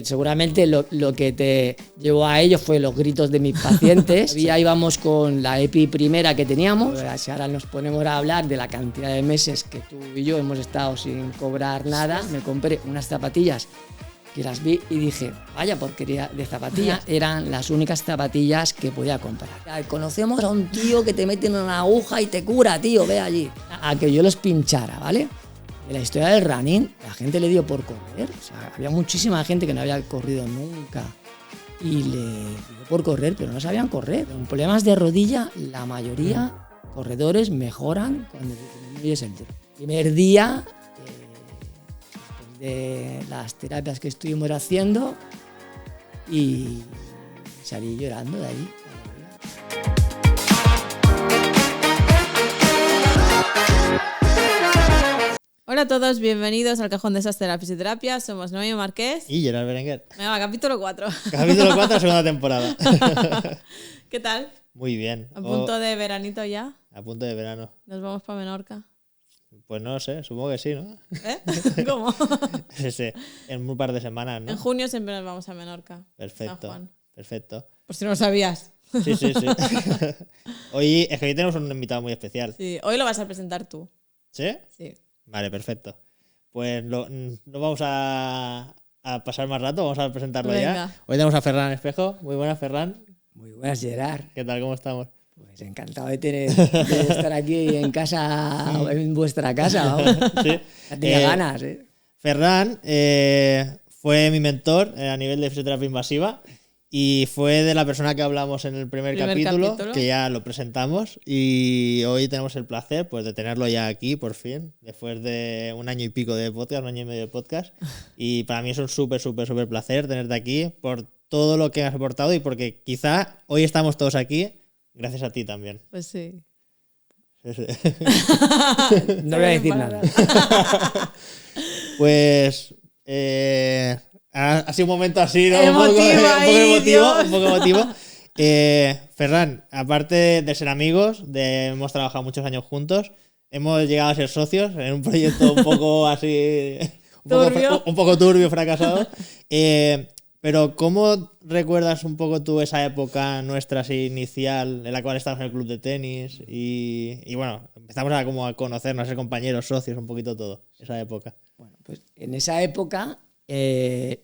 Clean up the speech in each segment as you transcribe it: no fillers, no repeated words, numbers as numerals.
Seguramente lo que te llevó a ello fue los gritos de mis pacientes. Ya íbamos con la EPI primera que teníamos. Si ahora nos ponemos a hablar de la cantidad de meses que tú y yo hemos estado sin cobrar nada, me compré unas zapatillas que las vi y dije, vaya porquería de zapatillas. Eran las únicas zapatillas que podía comprar. Conocemos a un tío que te mete en una aguja y te cura, tío, ve allí. A que yo los pinchara, ¿vale? En la historia del running, la gente le dio por correr. O sea, había muchísima gente que no había corrido nunca y le dio por correr, pero no sabían correr. Con problemas de rodilla, la mayoría corredores mejoran cuando disminuyes el tiempo. El primer día, después de las terapias que estuvimos haciendo, y salí llorando de ahí. Hola a todos, bienvenidos al Cajón Desastre de la Fisioterapia. Somos Noemí Marqués y Gerard Berenguer. Venga, capítulo 4. Capítulo 4, segunda temporada. ¿Qué tal? Muy bien. ¿A punto de veranito ya? A punto de verano. ¿Nos vamos para Menorca? Pues no sé, supongo que sí, ¿no? ¿Cómo? Sí, en un par de semanas, ¿no? En junio siempre nos vamos a Menorca. Perfecto, perfecto. Por si no lo sabías. Sí. Hoy es que hoy tenemos un invitado muy especial. Sí, hoy lo vas a presentar tú. ¿Sí? Sí. Vale, perfecto. Pues no vamos a pasar más rato, vamos a presentarlo. Venga. Ya. Hoy tenemos a Ferran Espejo. Muy buenas, Ferran. Muy buenas, Gerard. ¿Qué tal? ¿Cómo estamos? Pues encantado de estar aquí en casa, en vuestra casa. Sí. Tenía ganas. Ferran fue mi mentor a nivel de fisioterapia invasiva. Y fue de la persona que hablamos en el primer capítulo, que ya lo presentamos, y hoy tenemos el placer pues de tenerlo ya aquí, por fin, después de un año y pico de podcast, un año y medio de podcast, y para mí es un súper placer tenerte aquí por todo lo que has aportado y porque quizá hoy estamos todos aquí gracias a ti también. Pues sí. Sí. No voy a decir nada. Pues... ha sido un momento así, ¿no? Un poco emotivo. Ferran, aparte de ser amigos, hemos trabajado muchos años juntos, hemos llegado a ser socios en un proyecto un poco así, un poco turbio, fracasado. Pero ¿cómo recuerdas un poco tú esa época nuestra así inicial en la cual estábamos en el club de tenis y bueno, empezamos a conocernos, a ser compañeros, socios, un poquito todo, esa época? Bueno, pues en esa época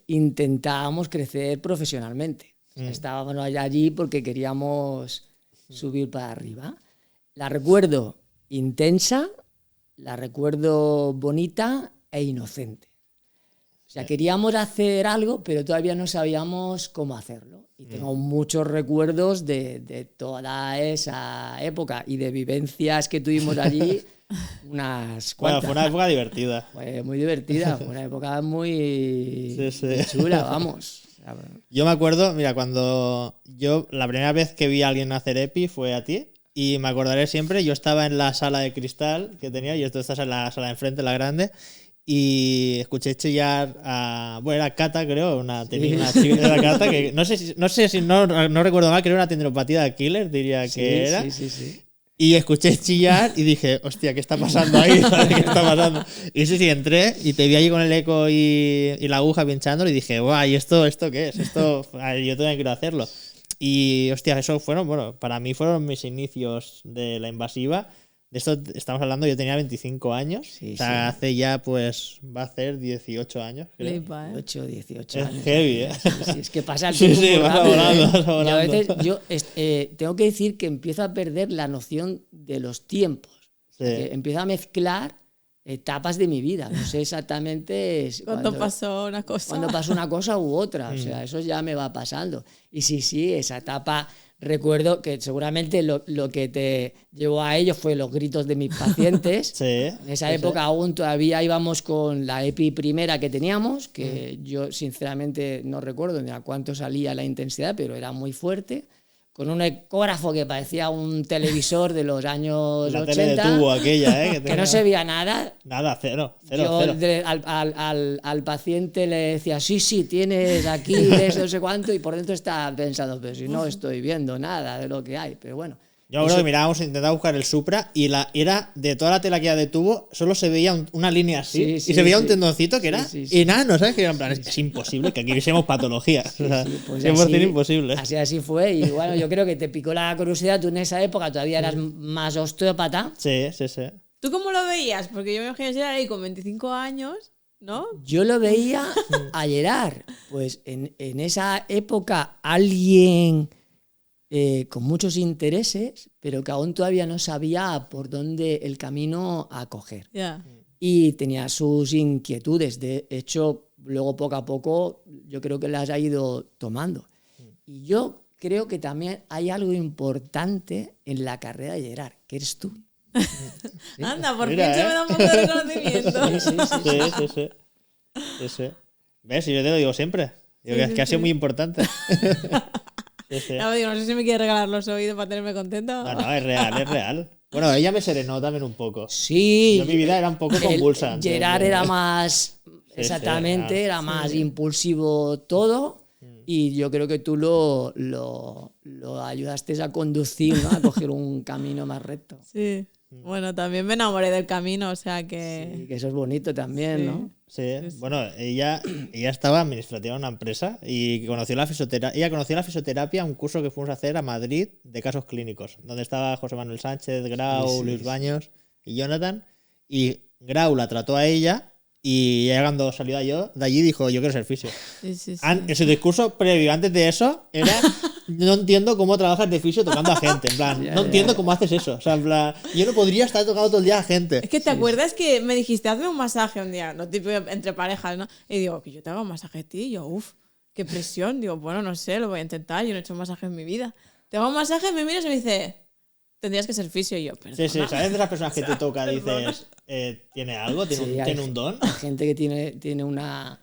intentábamos crecer profesionalmente. Estábamos allí porque queríamos subir para arriba. La recuerdo intensa, la recuerdo bonita e inocente. O sea, queríamos hacer algo, pero todavía no sabíamos cómo hacerlo. Y tengo muchos recuerdos de toda esa época y de vivencias que tuvimos allí. Unas cuantas. Bueno, fue una época divertida. Fue muy divertida, fue una época muy chula, vamos. Yo me acuerdo, mira, cuando la primera vez que vi a alguien hacer EPI fue a ti, y me acordaré siempre, yo estaba en la sala de cristal que tenía, y tú estás en la sala de enfrente, la grande, y escuché chillar a... Bueno, era Cata, creo, una chica de la Cata, que no sé si no recuerdo mal, creo que era una tendinopatía de Achilles, diría que era. Sí. Y escuché chillar y dije, hostia, ¿qué está pasando ahí? ¿Qué está pasando? Y sí, entré y te vi allí con el eco y la aguja pinchándolo y dije, guau, ¿y esto qué es? Yo también quiero hacerlo. Y, hostia, eso para mí fueron mis inicios de la invasiva. De esto estamos hablando, yo tenía 25 años. Hace ya, pues, va a ser 18 años. Creo. 18 años. Es heavy, ¿eh? Sí, es que pasa el tiempo. Sí, vas volando. Y a veces yo tengo que decir que empiezo a perder la noción de los tiempos. Sí. Empiezo a mezclar etapas de mi vida. No sé exactamente cuando pasó una cosa. Cuando pasó una cosa u otra. O sea, eso ya me va pasando. Y sí, esa etapa... Recuerdo que seguramente lo que te llevó a ello fue los gritos de mis pacientes. Sí, en esa época aún todavía íbamos con la EPI primera que teníamos, que yo sinceramente no recuerdo ni a cuánto salía la intensidad, pero era muy fuerte, con un ecógrafo que parecía un televisor de los años la 80. Tele de tubo aquella, que no se veía nada. Nada, cero. Al paciente le decía, sí, tienes aquí, no sé cuánto, y por dentro estaba pensando, pero si no estoy viendo nada de lo que hay. Pero bueno, Yo creo que mirábamos, intentaba buscar el Supra y era de toda la tela que era de tubo, solo se veía una línea así y se veía un tendoncito que era enano, ¿sabes? Que era en plan, es imposible que aquí viésemos patologías. O sea, pues 100% imposible. Así fue. Y bueno, yo creo que te picó la curiosidad. Tú en esa época todavía eras más osteópata. Sí. ¿Tú cómo lo veías? Porque yo me imagino que era ahí con 25 años, ¿no? Yo lo veía a Gerard. Pues en esa época alguien con muchos intereses, pero que aún todavía no sabía por dónde el camino a coger. Yeah. Y tenía sus inquietudes. De hecho, luego poco a poco yo creo que las ha ido tomando. Y yo creo que también hay algo importante en la carrera de Gerard, que eres tú. ¿Sí? Anda, por fin se me da un poco de reconocimiento. Sí. ¿Ves? Y yo te lo digo siempre. Digo que ha sido muy importante. No sé si me quiere regalar los oídos para tenerme contenta. No, es real. Bueno, ella me serenó también un poco. Sí. Mi vida era un poco convulsa. Gerard era más, exactamente, era más impulsivo todo. Y yo creo que tú lo ayudaste a conducir, ¿no? A coger un camino más recto. Sí. Bueno, también me enamoré del camino, o sea que... Sí, que eso es bonito también, ¿no? Sí. Bueno, ella estaba administrativa en una empresa y conoció la fisioterapia. Ella conoció la fisioterapia, un curso que fuimos a hacer a Madrid de casos clínicos, donde estaba José Manuel Sánchez, Grau, Luis Baños y Jonathan. Y Grau la trató a ella y ya cuando salió yo de allí dijo, yo quiero ser fisio. Sí. En su discurso previo, antes de eso, era... No entiendo cómo trabajas de fisio tocando a gente. En plan, no entiendo cómo haces eso. O sea, en plan, yo no podría estar tocando todo el día a gente. Es que te acuerdas que me dijiste, hazme un masaje un día, no tipo entre parejas, ¿no? Y digo, que yo te hago un masaje a ti. Y yo, qué presión. Digo, bueno, no sé, lo voy a intentar. Yo no he hecho un masaje en mi vida. Te hago un masaje, me miras y me dice, tendrías que ser fisio. Y yo, perdona. Sí, ¿sabes de las personas que te toca? Dices, ¿tiene algo? ¿Tiene un don? Hay gente que tiene una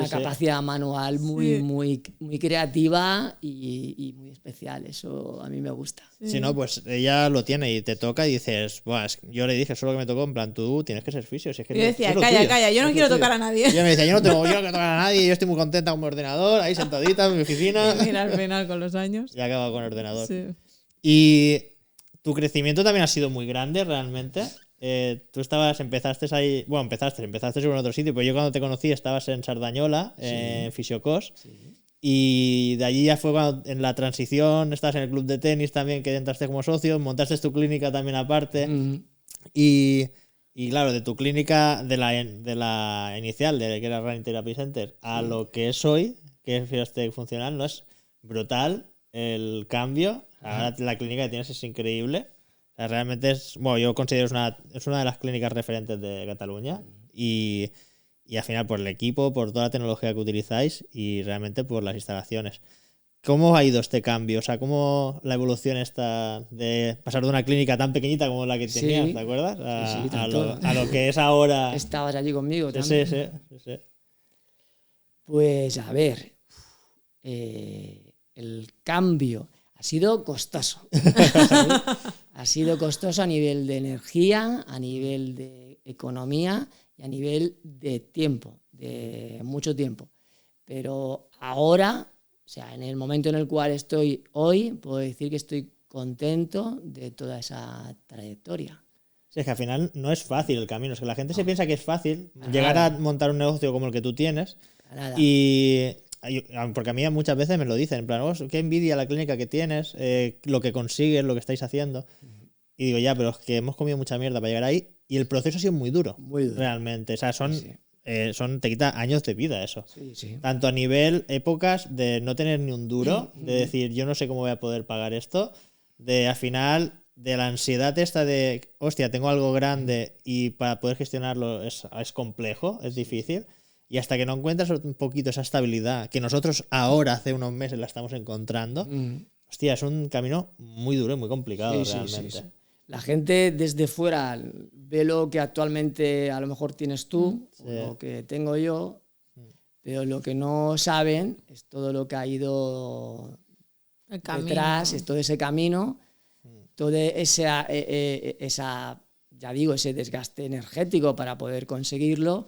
capacidad manual muy creativa y muy especial. Eso a mí me gusta. Si no, pues ella lo tiene y te toca y dices, yo le dije, solo que me tocó, en plan, tú tienes que ser fisio. Si es que yo decía, calla, yo no quiero tocar a nadie. Y ella me decía, yo no quiero tocar a nadie, yo estoy muy contenta con mi ordenador, ahí sentadita en mi oficina. Y mira, al final con los años. Y acabo con el ordenador. Sí. Y tu crecimiento también ha sido muy grande, realmente. Tú empezaste en otro sitio, pero yo cuando te conocí estabas en Sardañola, en Fisiocos, y de allí ya fue cuando en la transición estabas en el club de tenis también, que entraste como socio, montaste tu clínica también aparte, y claro, de tu clínica, de la inicial, que era Running Therapy Center, a lo que es hoy, que es Fiostec Funcional, ¿no? Es brutal el cambio. Ahora la clínica que tienes es increíble. O sea, realmente yo considero es una de las clínicas referentes de Cataluña y al final por el equipo, por toda la tecnología que utilizáis y realmente por las instalaciones. ¿Cómo ha ido este cambio? O sea, ¿cómo la evolución esta de pasar de una clínica tan pequeñita como la que tenías, ¿te acuerdas? A lo que es ahora. Estabas allí conmigo también. Sí. Pues a ver, el cambio ha sido costoso. Ha sido costoso a nivel de energía, a nivel de economía y a nivel de tiempo, de mucho tiempo. Pero ahora, o sea, en el momento en el cual estoy hoy, puedo decir que estoy contento de toda esa trayectoria. Sí, es que al final no es fácil el camino. Es que la gente se piensa que es fácil llegar a montar un negocio como el que tú tienes. Porque a mí muchas veces me lo dicen, en plan, qué envidia la clínica que tienes, lo que consigues, lo que estáis haciendo. Y digo, ya, pero es que hemos comido mucha mierda para llegar ahí y el proceso ha sido muy duro. Realmente. O sea, te quita años de vida eso. Sí. Tanto a nivel épocas de no tener ni un duro, de decir, yo no sé cómo voy a poder pagar esto, de al final, de la ansiedad esta de, hostia, tengo algo grande y para poder gestionarlo es complejo, es difícil. Y hasta que no encuentras un poquito esa estabilidad, que nosotros ahora, hace unos meses, la estamos encontrando, hostia, es un camino muy duro y muy complicado realmente. Sí. La gente desde fuera ve lo que actualmente a lo mejor tienes tú, o lo que tengo yo, pero lo que no saben es todo lo que ha ido detrás, es todo ese camino, todo ese desgaste energético para poder conseguirlo.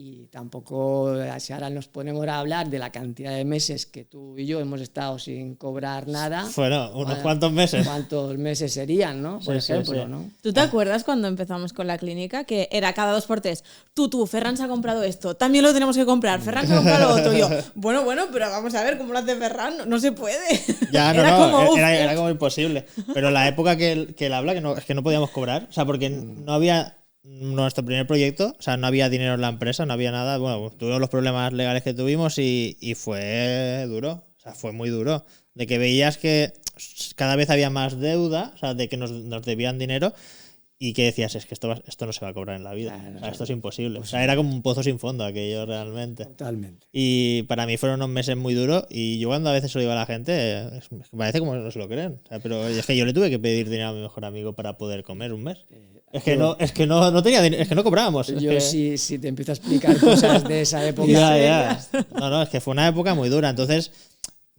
y tampoco, si ahora nos ponemos a hablar de la cantidad de meses que tú y yo hemos estado sin cobrar nada. Bueno, unos cuantos meses. ¿Cuántos meses serían, no? Por ejemplo, sí. ¿no? ¿Tú te acuerdas cuando empezamos con la clínica? Que era cada 2x3. Tú, Ferran se ha comprado esto. También lo tenemos que comprar. Ferran se ha comprado lo otro. Y yo, bueno, pero vamos a ver cómo lo hace Ferran. No se puede. Ya, no, era como, era como imposible. Pero la época que él habla, es que no podíamos cobrar. O sea, porque no había... Nuestro primer proyecto, o sea, no había dinero en la empresa, no había nada. Bueno, tuvimos los problemas legales que tuvimos y fue duro. O sea, fue muy duro. De que veías que cada vez había más deuda, o sea, de que nos debían dinero y que decías, es que esto no se va a cobrar en la vida. Claro, o sea, esto es imposible. O sea, era como un pozo sin fondo aquello realmente. Totalmente. Y para mí fueron unos meses muy duros y yo cuando a veces se lo digo a la gente, es que parece como que no se lo creen. O sea, pero es que yo le tuve que pedir dinero a mi mejor amigo para poder comer un mes. Es que no tenía dinero, es que no cobrábamos. Yo si te empiezo a explicar cosas de esa época. Ya. No, es que fue una época muy dura. Entonces,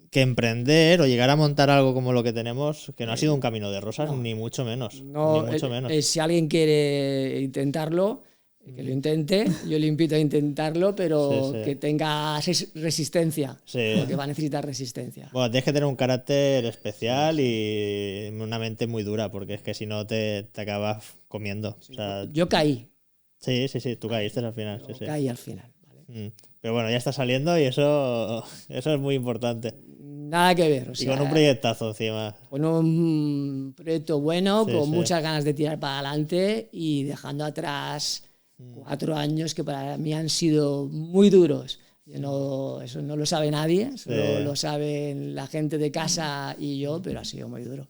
que emprender o llegar a montar algo como lo que tenemos, que no ha sido un camino de rosas, ni mucho menos. No, ni mucho menos. Si alguien quiere intentarlo, que lo intente. Yo le invito a intentarlo, pero Sí. que tenga resistencia. Sí. Porque va a necesitar resistencia. Bueno, tienes que tener un carácter especial y una mente muy dura, porque es que si no te acabas comiendo. O sea, Yo caí. sí, tú caíste al final. Sí. Caí al final. ¿Vale? Pero bueno, ya está saliendo y eso es muy importante. Nada que ver. O sea, y con un proyectazo encima. Con un proyecto bueno, Sí, con sí. muchas ganas de tirar para adelante y dejando atrás 4 años que para mí han sido muy duros. Eso no lo sabe nadie, solo lo saben la gente de casa y yo, pero ha sido muy duro.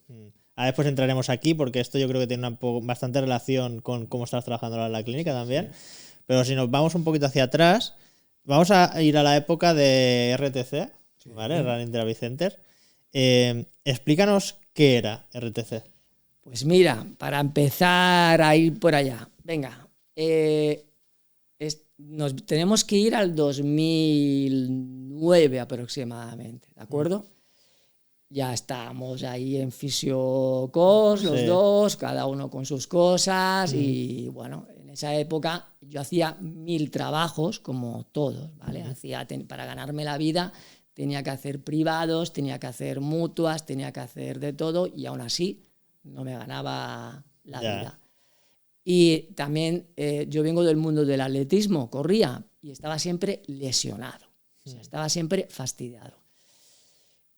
A después entraremos aquí porque esto yo creo que tiene bastante relación con cómo estás trabajando ahora en la clínica también. Sí. Pero si nos vamos un poquito hacia atrás, vamos a ir a la época de RTC, ¿vale? Running Therapy Center. Explícanos qué era RTC. Pues mira, para empezar a ir por allá, venga, nos tenemos que ir al 2009 aproximadamente, ¿de acuerdo? Ya estábamos ahí en FisioCos, los dos, cada uno con sus cosas y bueno, en esa época yo hacía 1000 trabajos como todos, ¿vale? Para ganarme la vida tenía que hacer privados, tenía que hacer mutuas, tenía que hacer de todo y aún así no me ganaba la vida. Y también yo vengo del mundo del atletismo, corría y estaba siempre lesionado, o sea, estaba siempre fastidiado.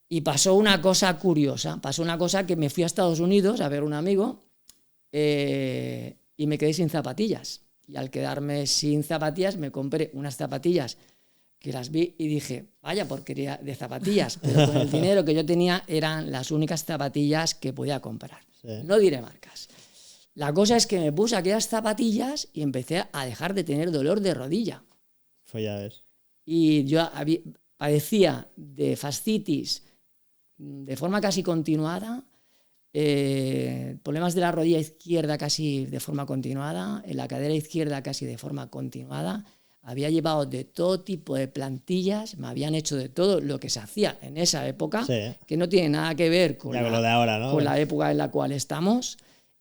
Y pasó una cosa curiosa, que me fui a Estados Unidos a ver un amigo y me quedé sin zapatillas. Y al quedarme sin zapatillas me compré unas zapatillas que las vi y dije, vaya porquería de zapatillas, pero con el dinero que yo tenía eran las únicas zapatillas que podía comprar. Sí. No diré marcas. La cosa es que me puse aquellas zapatillas y empecé a dejar de tener dolor de rodilla. Pues ya ves. Y yo padecía de fascitis de forma casi continuada, problemas de la rodilla izquierda casi de forma continuada, en la cadera izquierda casi de forma continuada. Había llevado de todo tipo de plantillas, me habían hecho de todo lo que se hacía en esa época, que no tiene nada que ver con, lo de ahora, ¿no? Con la época en la cual estamos.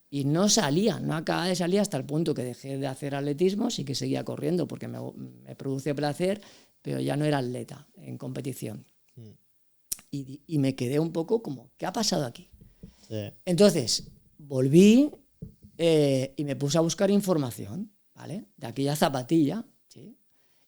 Y no acababa de salir hasta el punto que dejé de hacer atletismo, sí que seguía corriendo porque me produce placer, pero ya no era atleta en competición. Y me quedé un poco como, ¿qué ha pasado aquí? Sí. Entonces, volví y me puse a buscar información, ¿vale? De aquella zapatilla, ¿sí?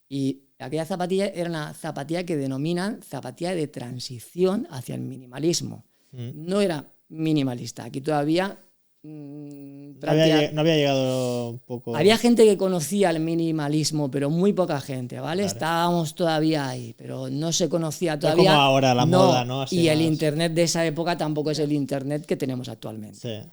Y aquella zapatilla era una zapatilla que denominan zapatilla de transición hacia el minimalismo. No era minimalista, aquí todavía... No había llegado un poco... Había gente que conocía el minimalismo, pero muy poca gente, ¿vale? Claro. Estábamos todavía ahí, pero no se conocía todavía. Como ahora la moda, ¿no? Así y el internet de esa época tampoco es el internet que tenemos actualmente. Sí.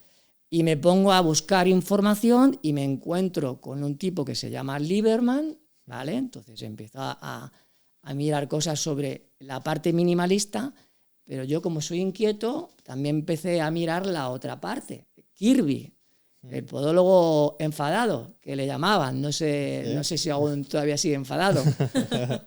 Y me pongo a buscar información y me encuentro con un tipo que se llama Lieberman, ¿vale? Entonces empiezo a mirar cosas sobre la parte minimalista, pero yo como soy inquieto también empecé a mirar la otra parte. Kirby, el podólogo enfadado, que le llamaban, no sé si aún todavía sigue enfadado.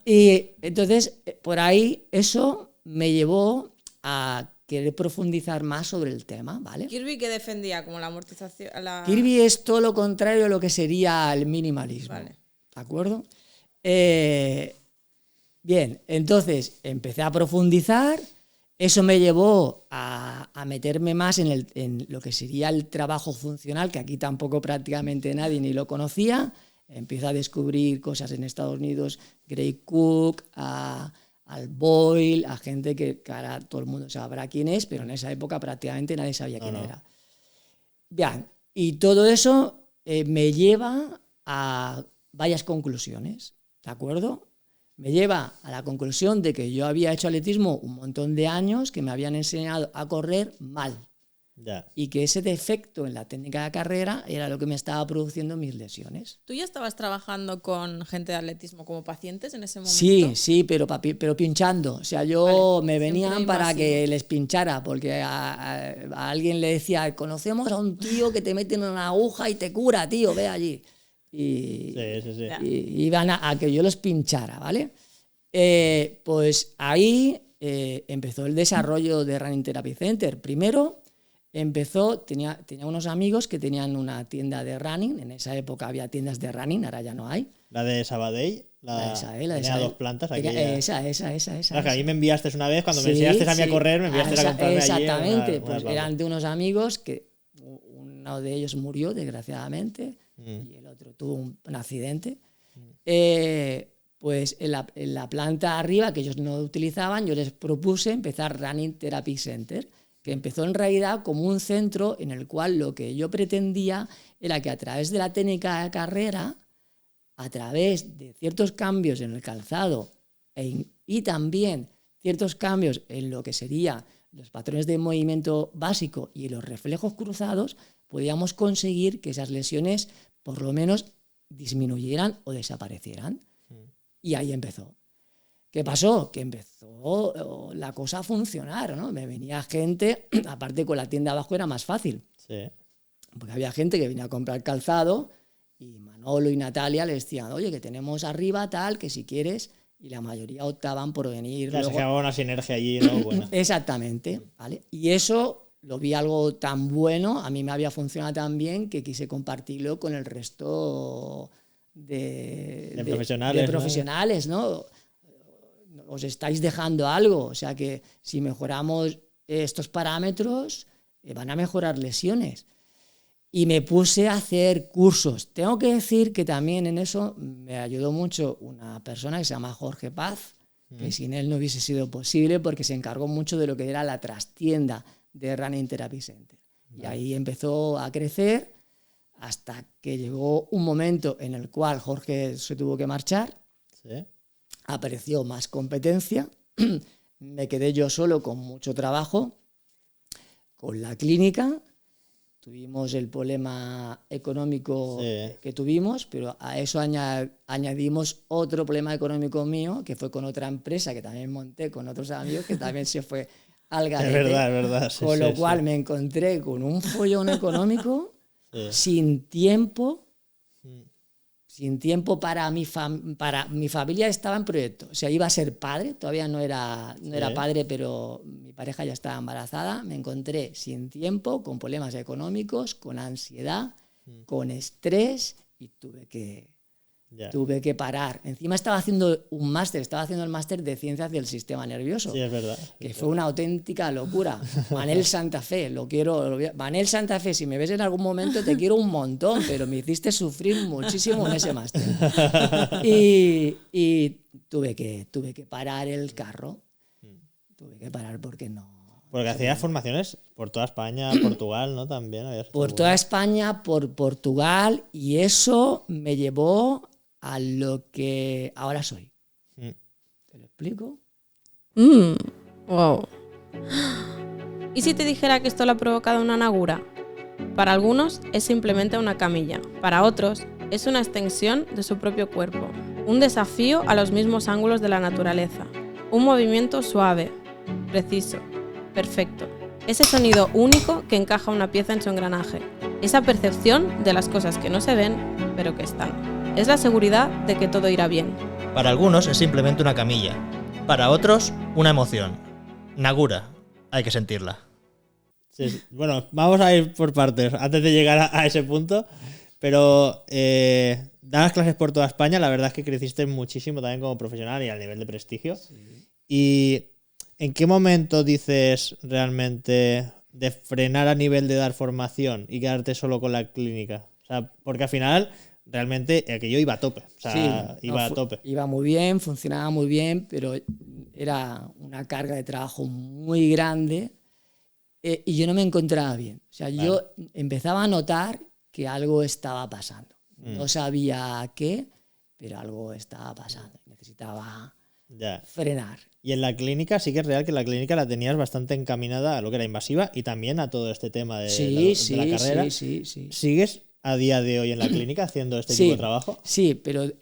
Y entonces, por ahí, eso me llevó a querer profundizar más sobre el tema, ¿vale? Kirby, ¿qué defendía? Como la amortización... Kirby es todo lo contrario a lo que sería el minimalismo, ¿de acuerdo? Bien, entonces empecé a profundizar. Eso me llevó a meterme más en lo que sería el trabajo funcional, que aquí tampoco prácticamente nadie ni lo conocía. Empiezo a descubrir cosas en Estados Unidos, Gray Cook, al Boyle, a gente que ahora todo el mundo sabrá quién es, pero en esa época prácticamente nadie sabía quién era. Bien, y todo eso me lleva a varias conclusiones, ¿de acuerdo? Me lleva a la conclusión de que yo había hecho atletismo un montón de años, que me habían enseñado a correr mal. Ya. Y que ese defecto en la técnica de carrera era lo que me estaba produciendo mis lesiones. ¿Tú ya estabas trabajando con gente de atletismo como pacientes en ese momento? Sí, pero pinchando. O sea, yo Vale, me venían siempre para invasivo. que les pinchara, porque a alguien le decía, conocemos a un tío que te mete en una aguja y te cura, tío, ve allí. Y, Sí. y iban a que yo los pinchara, ¿vale? Pues ahí empezó el desarrollo de Running Therapy Center. Primero tenía unos amigos que tenían una tienda de running. En esa época había tiendas de running, ahora ya no hay. La de Sabadell, La de Sabadell. tenía 2 plantas. Esa. Claro, que a mí me enviaste una vez, cuando me enseñaste a mí a correr, me enviaste a comprarme allí. Exactamente, una pues planta. eran de unos amigos que uno de ellos murió, desgraciadamente, y el otro tuvo un accidente. Pues en la planta arriba, que ellos no utilizaban, yo les propuse empezar Running Therapy Center, que empezó en realidad como un centro en el cual lo que yo pretendía era que a través de la técnica de carrera, a través de ciertos cambios en el calzado y también ciertos cambios en lo que serían los patrones de movimiento básico y los reflejos cruzados, podíamos conseguir que esas lesiones por lo menos disminuyeran o desaparecieran. Y ahí empezó. ¿Qué pasó? Que empezó la cosa a funcionar, ¿no? Me venía gente, aparte con la tienda abajo era más fácil. Sí. Porque había gente que venía a comprar calzado y Manolo y Natalia les decían, oye, que tenemos arriba tal, que si quieres, y la mayoría optaban por venir. Claro, luego... se creaba una sinergia allí, ¿no? Buena. Exactamente, ¿vale? Y eso lo vi algo tan bueno, a mí me había funcionado tan bien que quise compartirlo con el resto de profesionales, ¿no? Os estáis dejando algo, o sea que si mejoramos estos parámetros van a mejorar lesiones. Y me puse a hacer cursos. Tengo que decir que también en eso me ayudó mucho una persona que se llama Jorge Paz, que sin él no hubiese sido posible porque se encargó mucho de lo que era la trastienda de Running Therapy Center. Y ahí empezó a crecer hasta que llegó un momento en el cual Jorge se tuvo que marchar. Sí. Apareció más competencia, me quedé yo solo con mucho trabajo, con la clínica, tuvimos el problema económico que tuvimos, pero a eso añadimos otro problema económico mío, que fue con otra empresa que también monté con otros amigos, que también se fue al garete. Es verdad. Sí, con lo cual me encontré con un follón económico, sin tiempo para mi familia estaba en proyecto. O sea, iba a ser padre, todavía no era padre, pero mi pareja ya estaba embarazada. Me encontré sin tiempo, con problemas económicos, con ansiedad, con estrés y tuve que parar. Encima estaba haciendo el máster de ciencias del sistema nervioso. Sí, es verdad. Que fue una auténtica locura. Manel Santa Fe, Manel Santa Fe, si me ves en algún momento te quiero un montón, pero me hiciste sufrir muchísimo en ese máster. Y tuve que parar el carro. Tuve que parar porque no... Porque hacías formaciones por toda España, Portugal, ¿no? También por toda España, por Portugal, y eso me llevó a lo que ahora soy. ¿Te lo explico? Wow. ¿Y si te dijera que esto lo ha provocado una nagura? Para algunos es simplemente una camilla, para otros es una extensión de su propio cuerpo, un desafío a los mismos ángulos de la naturaleza, un movimiento suave, preciso, perfecto. Ese sonido único que encaja una pieza en su engranaje. Esa percepción de las cosas que no se ven, pero que están. Es la seguridad de que todo irá bien. Para algunos es simplemente una camilla. Para otros, una emoción. Nagura. Hay que sentirla. Sí. Bueno, vamos a ir por partes antes de llegar a ese punto. Pero das clases por toda España, la verdad es que creciste muchísimo también como profesional y al nivel de prestigio. Sí. ¿Y en qué momento dices realmente de frenar a nivel de dar formación y quedarte solo con la clínica? O sea, porque al final realmente aquello iba a tope. O sea, iba a tope. Iba muy bien, funcionaba muy bien, pero era una carga de trabajo muy grande y yo no me encontraba bien. O sea, yo empezaba a notar que algo estaba pasando. No sabía qué, pero algo estaba pasando. Necesitaba frenar. Y en la clínica sí que es real que la clínica la tenías bastante encaminada a lo que era invasiva y también a todo este tema de la carrera. Sí. ¿Sigues a día de hoy en la clínica haciendo este tipo de trabajo? Sí, pero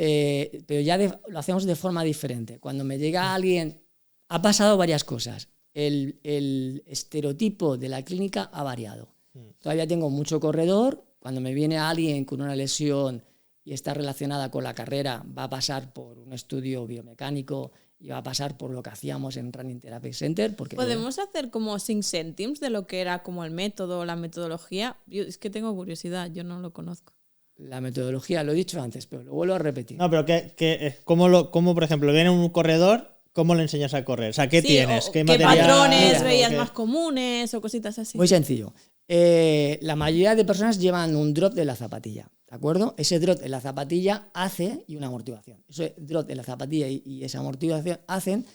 ya lo hacemos de forma diferente. Cuando me llega alguien, ha pasado varias cosas. El estereotipo de la clínica ha variado. Todavía tengo mucho corredor. Cuando me viene alguien con una lesión y está relacionada con la carrera, va a pasar por un estudio biomecánico y va a pasar por lo que hacíamos en Running Therapy Center. Porque ¿podemos hacer como 5 céntimos de lo que era como el método, la metodología? Yo, es que tengo curiosidad, yo no lo conozco. La metodología, lo he dicho antes, pero lo vuelvo a repetir. No, pero ¿cómo, por ejemplo, viene un corredor, cómo le enseñas a correr? O sea, ¿qué tienes? ¿Qué material? Patrones veías más comunes o cositas así? Muy sencillo. La mayoría de personas llevan un drop de la zapatilla, ¿de acuerdo? Ese drop en la zapatilla y una amortiguación. Ese drop en la zapatilla y esa amortiguación hacen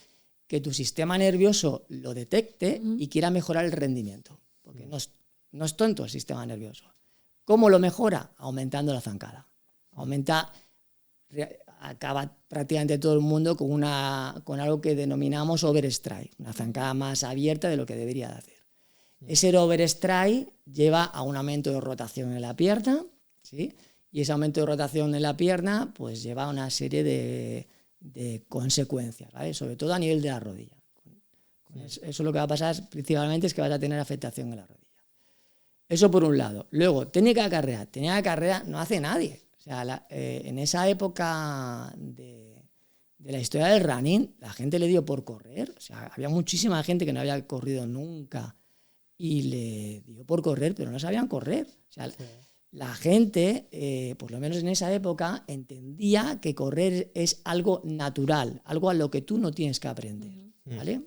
que tu sistema nervioso lo detecte y quiera mejorar el rendimiento. Porque no es tonto el sistema nervioso. ¿Cómo lo mejora? Aumentando la zancada. Acaba prácticamente todo el mundo con algo que denominamos overstride, una zancada más abierta de lo que debería de hacer. Ese overstride lleva a un aumento de rotación en la pierna, ¿sí? Y ese aumento de rotación en la pierna pues lleva a una serie de consecuencias, ¿vale? Sobre todo a nivel de la rodilla. Eso lo que va a pasar principalmente es que vas a tener afectación en la rodilla. Eso por un lado. Luego, técnica de carrera. Técnica de carrera no hace nadie. O sea, en esa época de la historia del running, la gente le dio por correr. O sea, había muchísima gente que no había corrido nunca y le dio por correr, pero no sabían correr. O sea, la gente, por lo menos en esa época, entendía que correr es algo natural, algo a lo que tú no tienes que aprender, ¿vale?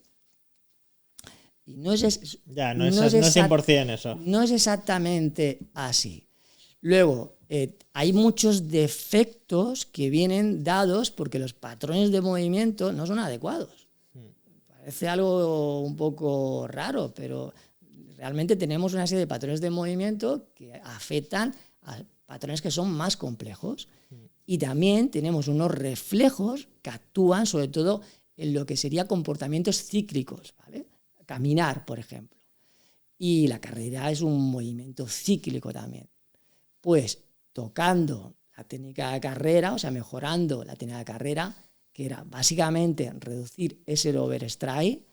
Y no es 100% eso. No es exactamente así. Luego, hay muchos defectos que vienen dados porque los patrones de movimiento no son adecuados. Parece algo un poco raro, pero realmente tenemos una serie de patrones de movimiento que afectan a patrones que son más complejos. Y también tenemos unos reflejos que actúan sobre todo en lo que serían comportamientos cíclicos, ¿vale? Caminar, por ejemplo. Y la carrera es un movimiento cíclico también. Pues tocando la técnica de carrera, o sea, mejorando la técnica de carrera, que era básicamente reducir ese overstride,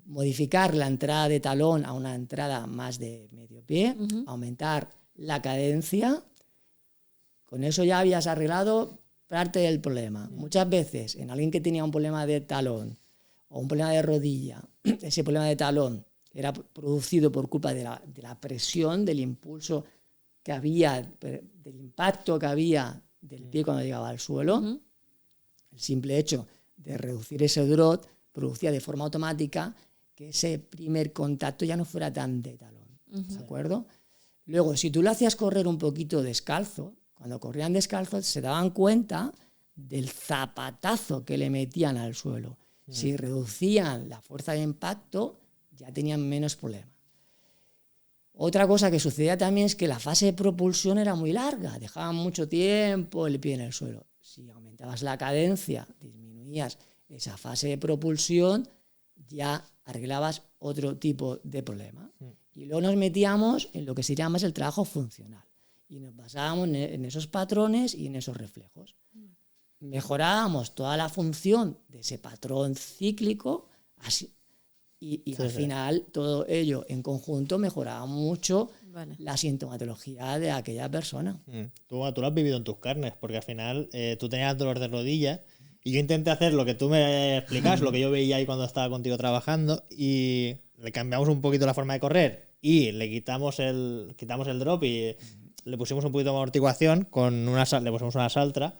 modificar la entrada de talón a una entrada más de medio pie, aumentar la cadencia, con eso ya habías arreglado parte del problema. Muchas veces en alguien que tenía un problema de talón o un problema de rodilla, ese problema de talón era producido por culpa de la presión, del impulso que había, del impacto que había del pie cuando llegaba al suelo. El simple hecho de reducir ese drop producía de forma automática que ese primer contacto ya no fuera tan de talón, ¿de acuerdo? Luego, si tú lo hacías correr un poquito descalzo, cuando corrían descalzos se daban cuenta del zapatazo que le metían al suelo. Si reducían la fuerza de impacto, ya tenían menos problema. Otra cosa que sucedía también es que la fase de propulsión era muy larga, dejaban mucho tiempo el pie en el suelo. Si aumentabas la cadencia, disminuías esa fase de propulsión, ya arreglabas otro tipo de problema. Y luego nos metíamos en lo que sería más el trabajo funcional. Y nos basábamos en esos patrones y en esos reflejos. Mejorábamos toda la función de ese patrón cíclico así, y al final todo ello en conjunto mejoraba mucho la sintomatología de aquella persona. Tú lo has vivido en tus carnes, porque al final tú tenías dolor de rodilla y yo intenté hacer lo que tú me explicas, lo que yo veía ahí cuando estaba contigo trabajando, y le cambiamos un poquito la forma de correr y le quitamos el drop y le pusimos un poquito de amortiguación, le pusimos una Saltra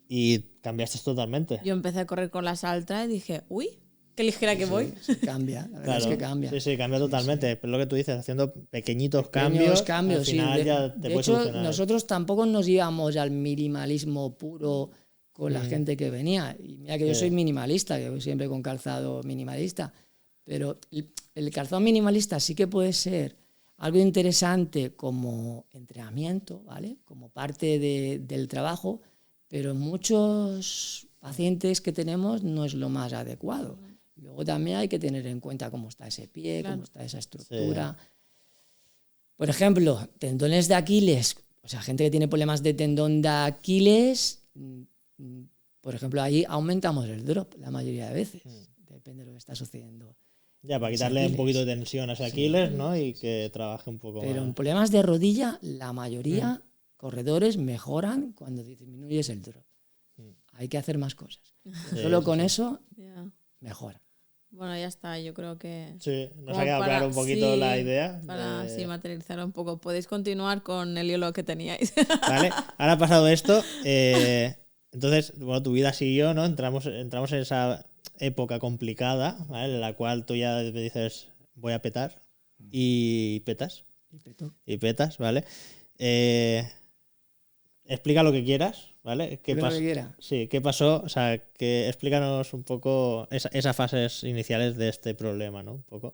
y cambiaste totalmente. Yo empecé a correr con la Saltra y dije, uy, qué ligera que voy. Sí, cambia, la verdad es que cambia. Sí, cambia totalmente. Pero lo que tú dices, haciendo pequeños Pequeños cambios, al sí. final ya te De puedes hecho, solucionar. nosotros tampoco nos íbamos al minimalismo puro con la gente que venía. Y mira que yo soy minimalista, que voy siempre con calzado minimalista. Pero el calzado minimalista sí que puede ser algo interesante como entrenamiento, ¿vale? Como parte del trabajo, pero en muchos pacientes que tenemos no es lo más adecuado. Luego también hay que tener en cuenta cómo está ese pie, cómo está esa estructura. Sí. Por ejemplo, tendones de Aquiles, o sea, gente que tiene problemas de tendón de Aquiles, por ejemplo, ahí aumentamos el drop la mayoría de veces. Depende de lo que está sucediendo. Ya, para quitarle un poquito de tensión a ese Aquiles, ¿no? Y que trabaje un poco más. Pero en problemas de rodilla, la mayoría corredores mejoran cuando disminuyes el drop. Hay que hacer más cosas. Solo con eso mejora. Bueno, ya está, yo creo que... Sí, nos ha quedado claro un poquito la idea. Para materializar un poco. Podéis continuar con el hilo que teníais. Vale, ahora ha pasado esto. Entonces, bueno, tu vida siguió, ¿no? Entramos en esa época complicada, ¿vale? En la cual tú ya dices, voy a petar. Y petas. Y petas, ¿vale? Explica lo que quieras, ¿vale? ¿Qué pasó? Sí, ¿qué pasó? O sea, explícanos un poco esas fases iniciales de este problema, ¿no? Un poco.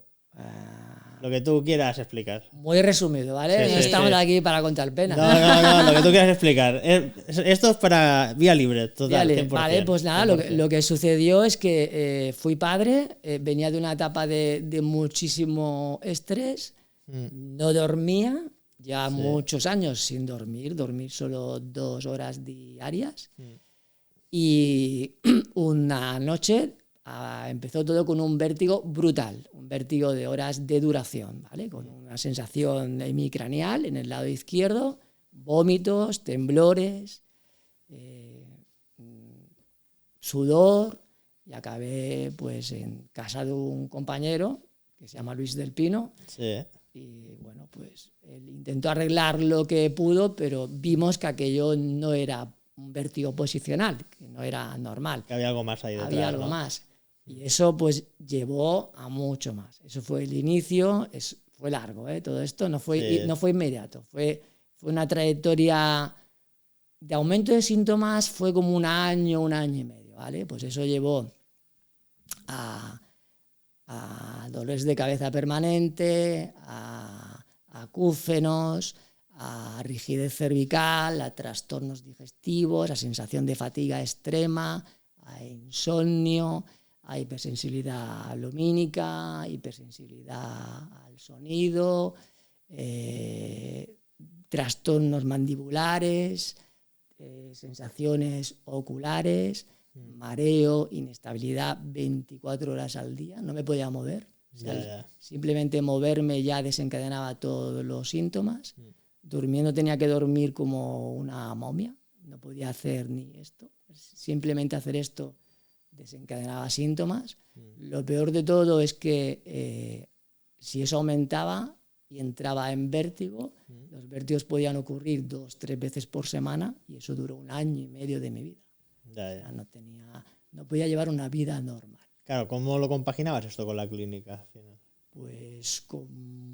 Lo que tú quieras explicar. Muy resumido, ¿vale? No estamos aquí para contar pena. No, lo que tú quieras explicar. Esto es para vía libre, total. Vale, 100%, vale, pues nada, lo que sucedió es que fui padre, venía de una etapa de muchísimo estrés, no dormía, ya muchos años sin dormir solo 2 horas diarias. Y una noche empezó todo con un vértigo brutal, un vértigo de horas de duración, ¿vale? Con una sensación hemicraneal en el lado izquierdo, vómitos, temblores, sudor, y acabé pues en casa de un compañero que se llama Luis del Pino. Sí. Y bueno, pues él intentó arreglar lo que pudo, pero vimos que aquello no era un vértigo posicional, que no era normal. Que había algo más ahí detrás. Había algo más. Y eso pues llevó a mucho más. Eso fue el inicio, fue largo, todo esto no fue inmediato. Fue una trayectoria de aumento de síntomas, fue como un año y medio, ¿vale? Pues eso llevó a dolores de cabeza permanente, a acúfenos, a rigidez cervical, a trastornos digestivos, a sensación de fatiga extrema, a insomnio, a hipersensibilidad lumínica, hipersensibilidad al sonido, trastornos mandibulares, sensaciones oculares, mareo, inestabilidad 24 horas al día, no me podía mover. Simplemente moverme ya desencadenaba todos los síntomas. Durmiendo tenía que dormir como una momia, no podía hacer ni esto. Simplemente hacer esto desencadenaba síntomas. Lo peor de todo es que si eso aumentaba y entraba en vértigo, los vértigos podían ocurrir 2-3 veces por semana y eso duró 1 año y medio de mi vida. No podía llevar una vida normal. Claro, ¿cómo lo compaginabas esto con la clínica al final? Pues con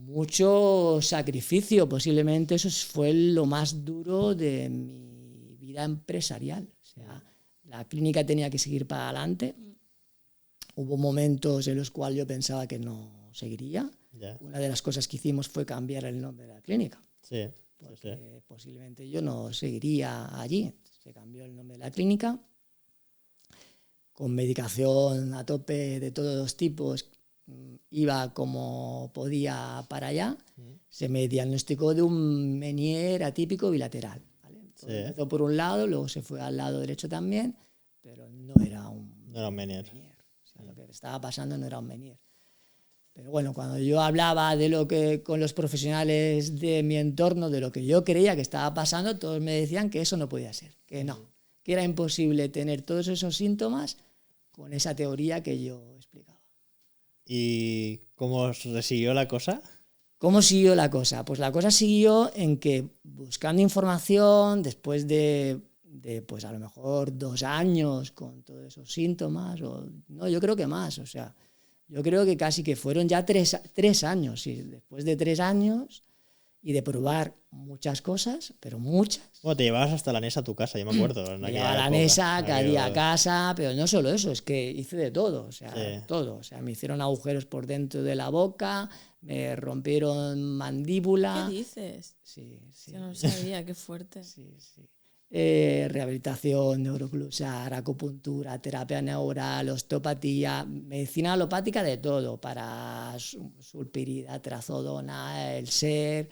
mucho sacrificio, posiblemente eso fue lo más duro de mi vida empresarial. O sea, la clínica tenía que seguir para adelante. Hubo momentos en los cuales yo pensaba que no seguiría. Una de las cosas que hicimos fue cambiar el nombre de la clínica. Sí. Porque posiblemente yo no seguiría allí. Se cambió el nombre de la clínica, con medicación a tope de todos los tipos, iba como podía para allá. Se me diagnosticó de un Meniere atípico bilateral, ¿vale? Empezó por un lado, luego se fue al lado derecho también, pero no era un Meniere. O sea, lo que estaba pasando no era un Meniere. Pero bueno, cuando yo hablaba de lo que con los profesionales de mi entorno, de lo que yo creía que estaba pasando, todos me decían que eso no podía ser, que no, que era imposible tener todos esos síntomas con esa teoría que yo explicaba. ¿Y cómo se siguió la cosa? ¿Cómo siguió la cosa? Pues la cosa siguió en que buscando información, después de pues a lo mejor 2 años con todos esos síntomas, o no, yo creo que más, o sea, yo creo que casi que fueron ya 3 años, y después de 3 años y de probar muchas cosas, pero muchas. Bueno, te llevabas hasta la NES a tu casa, yo me acuerdo. Me llevaba a la NESA, caía a casa, pero no solo eso, es que hice de todo, o sea, todo. O sea, me hicieron agujeros por dentro de la boca, me rompieron mandíbula. ¿Qué dices? Sí, sí. Yo no sabía, qué fuerte. Sí. Rehabilitación, neuroclusar, acupuntura, terapia neural, osteopatía, medicina alopática, de todo, para sulpirida, trazodona, el SER,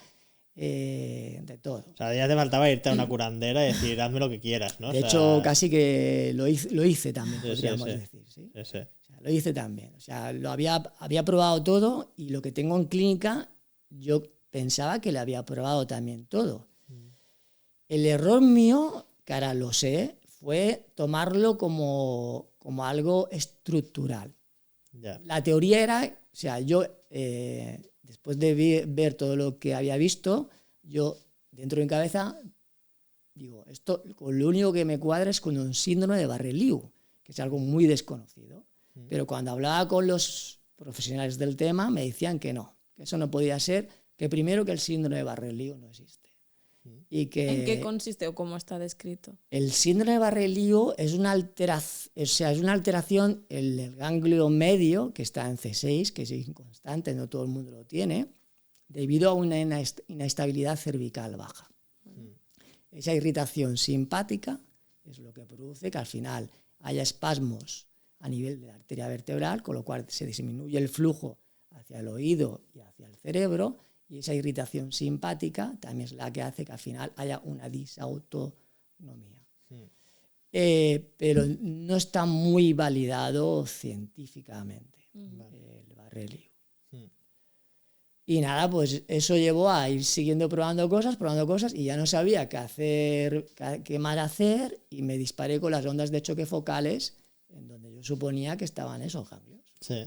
de todo. O sea, ya te faltaba irte a una curandera y decir, hazme lo que quieras, ¿no? De hecho, casi que lo hice también, podríamos decir. ¿Sí? Sí. O sea, lo hice también. O sea, lo había probado todo, y lo que tengo en clínica, yo pensaba que lo había probado también todo. El error mío, que ahora lo sé, fue tomarlo como algo estructural. Ya. La teoría era, o sea, yo después de ver todo lo que había visto, yo dentro de mi cabeza digo, esto con lo único que me cuadra es con un síndrome de Barré-Liu, que es algo muy desconocido. Pero cuando hablaba con los profesionales del tema, me decían que no, que eso no podía ser, que primero que el síndrome de Barré-Liu no existe. Y que ¿En qué consiste o cómo está descrito? el síndrome de Barré-Liu es una alteración en el ganglio medio, que está en C6, que es inconstante, no todo el mundo lo tiene, debido a una inestabilidad cervical baja. Esa irritación simpática es lo que produce que al final haya espasmos a nivel de la arteria vertebral, con lo cual se disminuye el flujo hacia el oído y hacia el cerebro, y esa irritación simpática también es la que hace que al final haya una disautonomía. Pero no está muy validado científicamente el Barré-Liu. Y nada, pues eso llevó a ir siguiendo probando cosas, y ya no sabía qué más hacer, y me disparé con las ondas de choque focales, en donde yo suponía que estaban esos ganglios. Sí.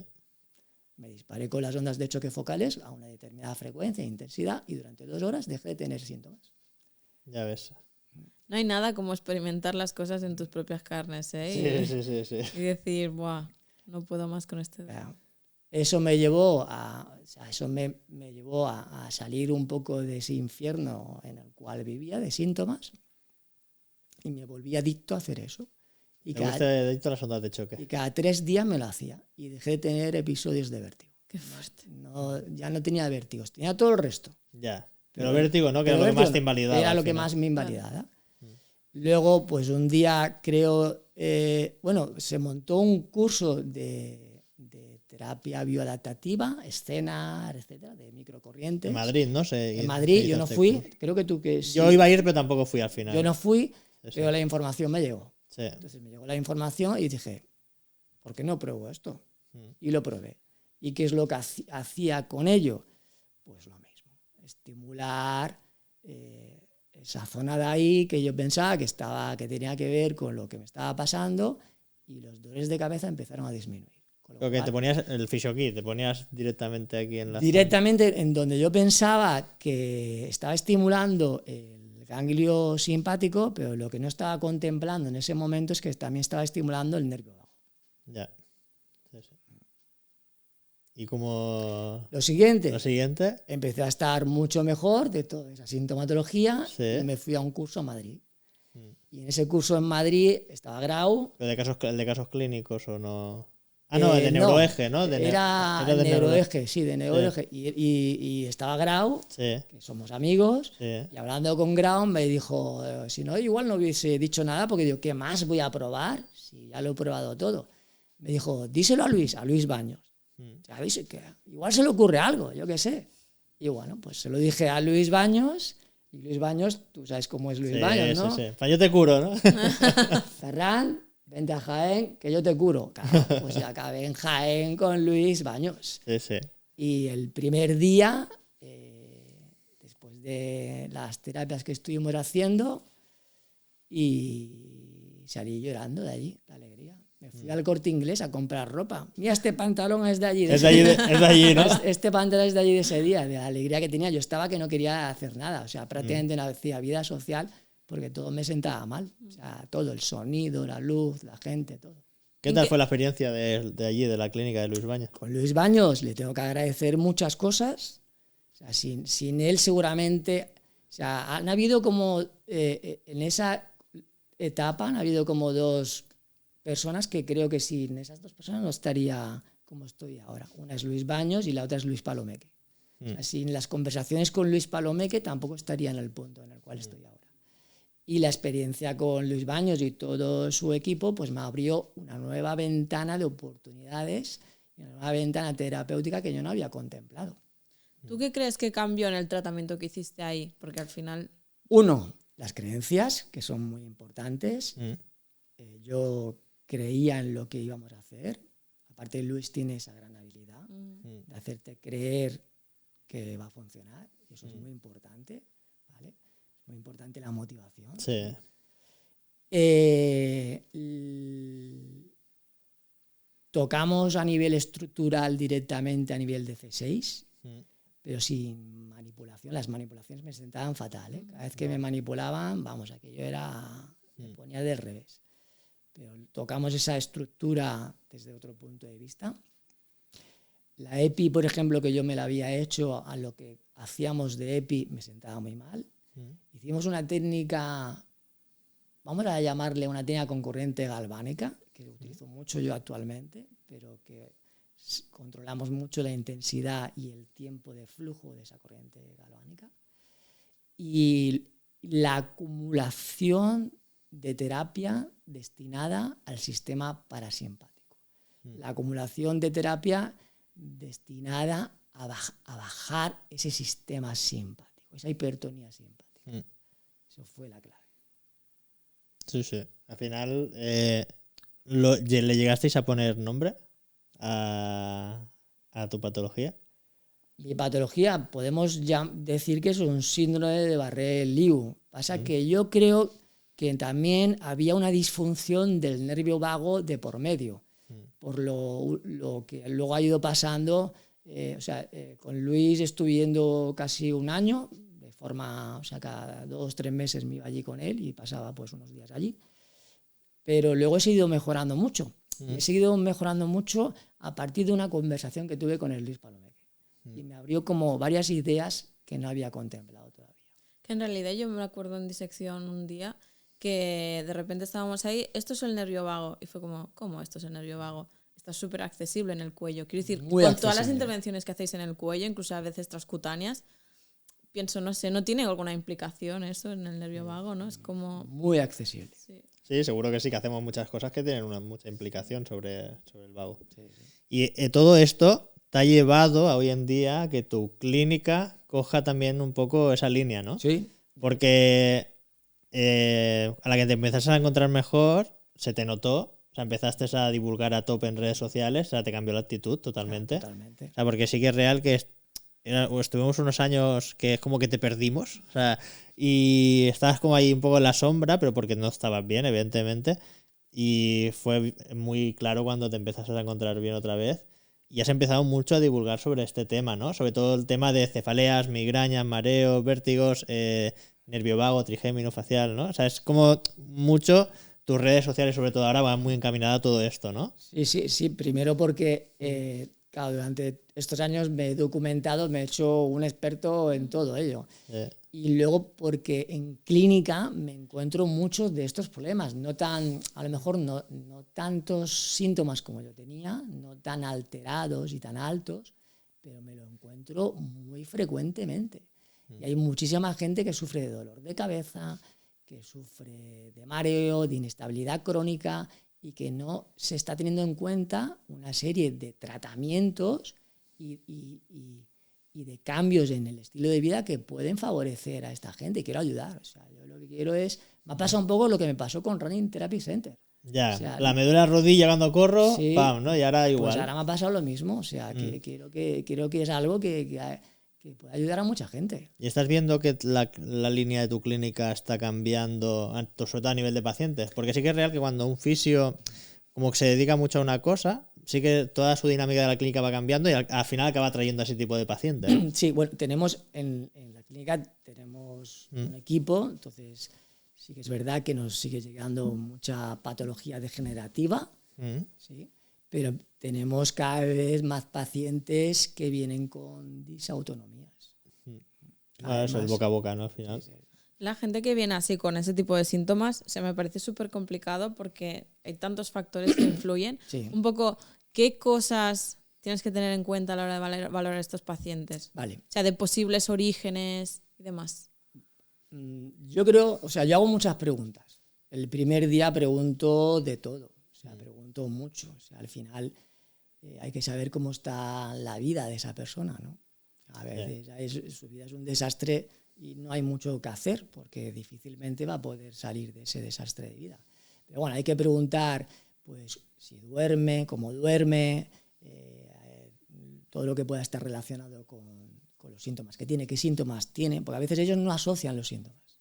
Me disparé con las ondas de choque focales a una determinada frecuencia e intensidad, y durante 2 horas dejé de tener síntomas. Ya ves. No hay nada como experimentar las cosas en tus propias carnes, ¿eh? Sí. Y decir, buah, no puedo más con este. Eso me llevó me llevó a salir un poco de ese infierno en el cual vivía, de síntomas, y me volví adicto a hacer eso. Y Me gusta adicto a las ondas de choque. y cada 3 días me lo hacía, y dejé de tener episodios de vértigo. Qué fuerte. Ya no tenía vértigos, tenía todo el resto. Ya. Pero vértigo, ¿no? Que era lo que vértigo más te invalidaba. Era al lo que final. más me invalidaba. Luego, pues un día creo, se montó un curso de terapia bioadaptativa, escena, etcétera, de microcorrientes. En Madrid, ¿no? sé. En Madrid, yo no fui, creo que tú que sí. Yo iba a ir, pero tampoco fui al final. Yo no fui, Sí. pero la información me llegó. Sí. Entonces me llegó la información y dije, ¿por qué no pruebo esto? Y lo probé. ¿Y qué es lo que hacía con ello? Pues lo mismo, estimular esa zona de ahí que yo pensaba que tenía que ver con lo que me estaba pasando, y los dolores de cabeza empezaron a disminuir. Lo que te ponías el Fisiokit, te ponías directamente aquí en la Directamente en donde yo pensaba que estaba estimulando el ganglio simpático, pero lo que no estaba contemplando en ese momento es que también estaba estimulando el nervio vago. Ya. Sí. ¿Y como Lo siguiente, empecé a estar mucho mejor de toda esa sintomatología, y me fui a un curso a Madrid. Y en ese curso en Madrid estaba Grau. ¿Pero el de casos clínicos o no? Ah, no, el de neuroeje, ¿no? Era de neuroeje, sí, de neuroeje. Sí. Y estaba Grau, que somos amigos, y hablando con Grau me dijo, si no, igual no hubiese dicho nada, porque digo, ¿qué más voy a probar? Si ya lo he probado todo. Me dijo, díselo a Luis Baños. ¿Sabéis? Que igual se le ocurre algo, yo qué sé. Y bueno, pues se lo dije a Luis Baños, y Luis Baños, tú sabes cómo es Luis Baños, ¿no? Sí. Pues yo te curo, ¿no? Ferran, vente a Jaén, que yo te curo. Claro, pues ya acabé en Jaén con Luis Baños. Sí. Y el primer día, después de las terapias que estuvimos haciendo, y salí llorando de allí, de alegría. Me fui al Corte Inglés a comprar ropa. Mira, este pantalón es de allí. Es de allí, ¿no? Este pantalón es de allí de ese día, de la alegría que tenía. Yo estaba que no quería hacer nada. O sea, prácticamente no hacía vida social porque todo me sentaba mal. O sea, todo, el sonido, la luz, la gente, todo. ¿Qué tal fue la experiencia de allí, de la clínica de Luis Baños? Con Luis Baños le tengo que agradecer muchas cosas. O sea, sin él seguramente... O sea, han habido como... en esa etapa han habido como 2 personas que creo que sin esas 2 personas no estaría como estoy ahora. Una es Luis Baños y la otra es Luis Palomeque. O sea, sin las conversaciones con Luis Palomeque tampoco estaría en el punto en el cual estoy ahora. Y la experiencia con Luis Baños y todo su equipo pues me abrió una nueva ventana de oportunidades y una nueva ventana terapéutica que yo no había contemplado. ¿Tú qué crees que cambió en el tratamiento que hiciste ahí? Porque al final... 1, las creencias, que son muy importantes. Yo creía en lo que íbamos a hacer. Aparte, Luis tiene esa gran habilidad de hacerte creer que va a funcionar. Y eso es muy importante, ¿vale? Es muy importante la motivación. Sí. Tocamos a nivel estructural directamente a nivel de C6, pero sin manipulación. Las manipulaciones me sentaban fatal, ¿eh? Cada vez que me manipulaban, vamos, aquello era... me ponía del revés. Pero tocamos esa estructura desde otro punto de vista. La EPI, por ejemplo, que yo me la había hecho a lo que hacíamos de EPI, me sentaba muy mal. Hicimos una técnica, vamos a llamarle una técnica con corriente galvánica, que utilizo mucho yo actualmente, pero que controlamos mucho la intensidad y el tiempo de flujo de esa corriente galvánica. Y la acumulación de terapia destinada al sistema parasimpático. La acumulación de terapia destinada a bajar ese sistema simpático, esa hipertonía simpática. Eso fue la clave. Sí, sí. Al final, ¿le llegasteis a poner nombre a tu patología? Mi patología, podemos ya decir que es un síndrome de Barré-Liu. Pasa que yo creo que también había una disfunción del nervio vago de por medio, por lo que luego ha ido pasando. Con Luis estuve yendo casi un año, de forma, o sea, cada 2-3 meses me iba allí con él y pasaba pues unos días allí. Pero luego he seguido mejorando mucho. He seguido mejorando mucho a partir de una conversación que tuve con el Luis Palomeque. Y me abrió como varias ideas que no había contemplado todavía. Que en realidad yo me acuerdo en disección un día que de repente estábamos ahí, esto es el nervio vago. Y fue como, ¿cómo esto es el nervio vago? Está súper accesible en el cuello. Quiero decir, Muy con accesible. todas las intervenciones que hacéis en el cuello, incluso a veces transcutáneas, pienso, no sé, ¿no tiene alguna implicación eso en el nervio vago, no? Es como... Muy accesible. Sí. Sí, seguro que sí, que hacemos muchas cosas que tienen mucha implicación sobre el vago. Sí. Y todo esto te ha llevado a hoy en día a que tu clínica coja también un poco esa línea, ¿no? Sí. Porque a la que te empezaste a encontrar mejor, se te notó, o sea, empezaste a divulgar a tope en redes sociales, o sea, te cambió la actitud totalmente. Claro, totalmente. O sea, porque sí que es real que estuvimos unos años que es como que te perdimos, o sea, y estabas como ahí un poco en la sombra, pero porque no estabas bien, evidentemente, y fue muy claro cuando te empezaste a encontrar bien otra vez, y has empezado mucho a divulgar sobre este tema, ¿no? Sobre todo el tema de cefaleas, migrañas, mareos, vértigos, nervio vago, trigémino facial, ¿no? O sea, es como mucho, tus redes sociales sobre todo ahora van muy encaminadas a todo esto, ¿no? Sí, primero porque... Claro, durante estos años me he documentado, me he hecho un experto en todo ello. Y luego porque en clínica me encuentro muchos de estos problemas. A lo mejor no tantos síntomas como yo tenía, no tan alterados y tan altos, pero me lo encuentro muy frecuentemente. Y hay muchísima gente que sufre de dolor de cabeza, que sufre de mareo, de inestabilidad crónica, y que no se está teniendo en cuenta una serie de tratamientos y de cambios en el estilo de vida que pueden favorecer a esta gente. Quiero ayudar. O sea, yo lo que quiero es... Me ha pasado un poco lo que me pasó con Running Therapy Center. Ya, o sea, me duele la rodilla cuando corro, sí, ¡pam!, ¿no? Y ahora igual. Pues ahora me ha pasado lo mismo. O sea, que quiero que es algo que puede ayudar a mucha gente. ¿Y estás viendo que la línea de tu clínica está cambiando, sobre todo a nivel de pacientes? Porque sí que es real que cuando un fisio como que se dedica mucho a una cosa, sí que toda su dinámica de la clínica va cambiando y al final acaba trayendo a ese tipo de pacientes, ¿no? Sí, bueno, tenemos en la clínica tenemos un equipo, entonces sí que es verdad que nos sigue llegando mucha patología degenerativa, ¿sí? Pero tenemos cada vez más pacientes que vienen con disautonomías. Eso es boca a boca, ¿no? Al final. Sí, sí. La gente que viene así con ese tipo de síntomas se me parece súper complicado porque hay tantos factores que influyen. Sí. Un poco, ¿qué cosas tienes que tener en cuenta a la hora de valorar a estos pacientes? Vale. O sea, de posibles orígenes y demás. Yo creo, o sea, yo hago muchas preguntas. El primer día pregunto de todo, o sea, pregunto mucho. O sea, al final hay que saber cómo está la vida de esa persona, ¿no? A veces su vida es un desastre y no hay mucho que hacer porque difícilmente va a poder salir de ese desastre de vida. Pero bueno, hay que preguntar, pues, si duerme, cómo duerme, todo lo que pueda estar relacionado con los síntomas que tiene, qué síntomas tiene, porque a veces ellos no asocian los síntomas.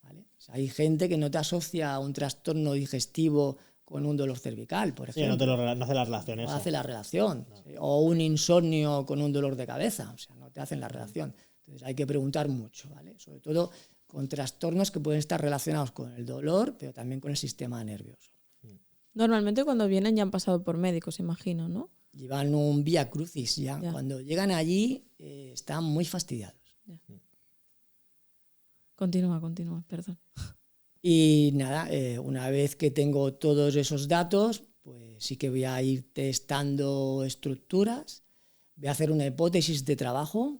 ¿Vale? O sea, hay gente que no te asocia un trastorno digestivo con un dolor cervical, por ejemplo. Sí, no hace la relación No eso. hace la relación. No. ¿Sí? O un insomnio con un dolor de cabeza, o sea, no te hacen la relación. Entonces hay que preguntar mucho, ¿vale? Sobre todo con trastornos que pueden estar relacionados con el dolor, pero también con el sistema nervioso. Normalmente cuando vienen ya han pasado por médicos, imagino, ¿no? Llevan un vía crucis ya. Cuando llegan allí están muy fastidiados. Ya. Continúa, perdón. Y nada, una vez que tengo todos esos datos, pues sí que voy a ir testando estructuras, voy a hacer una hipótesis de trabajo,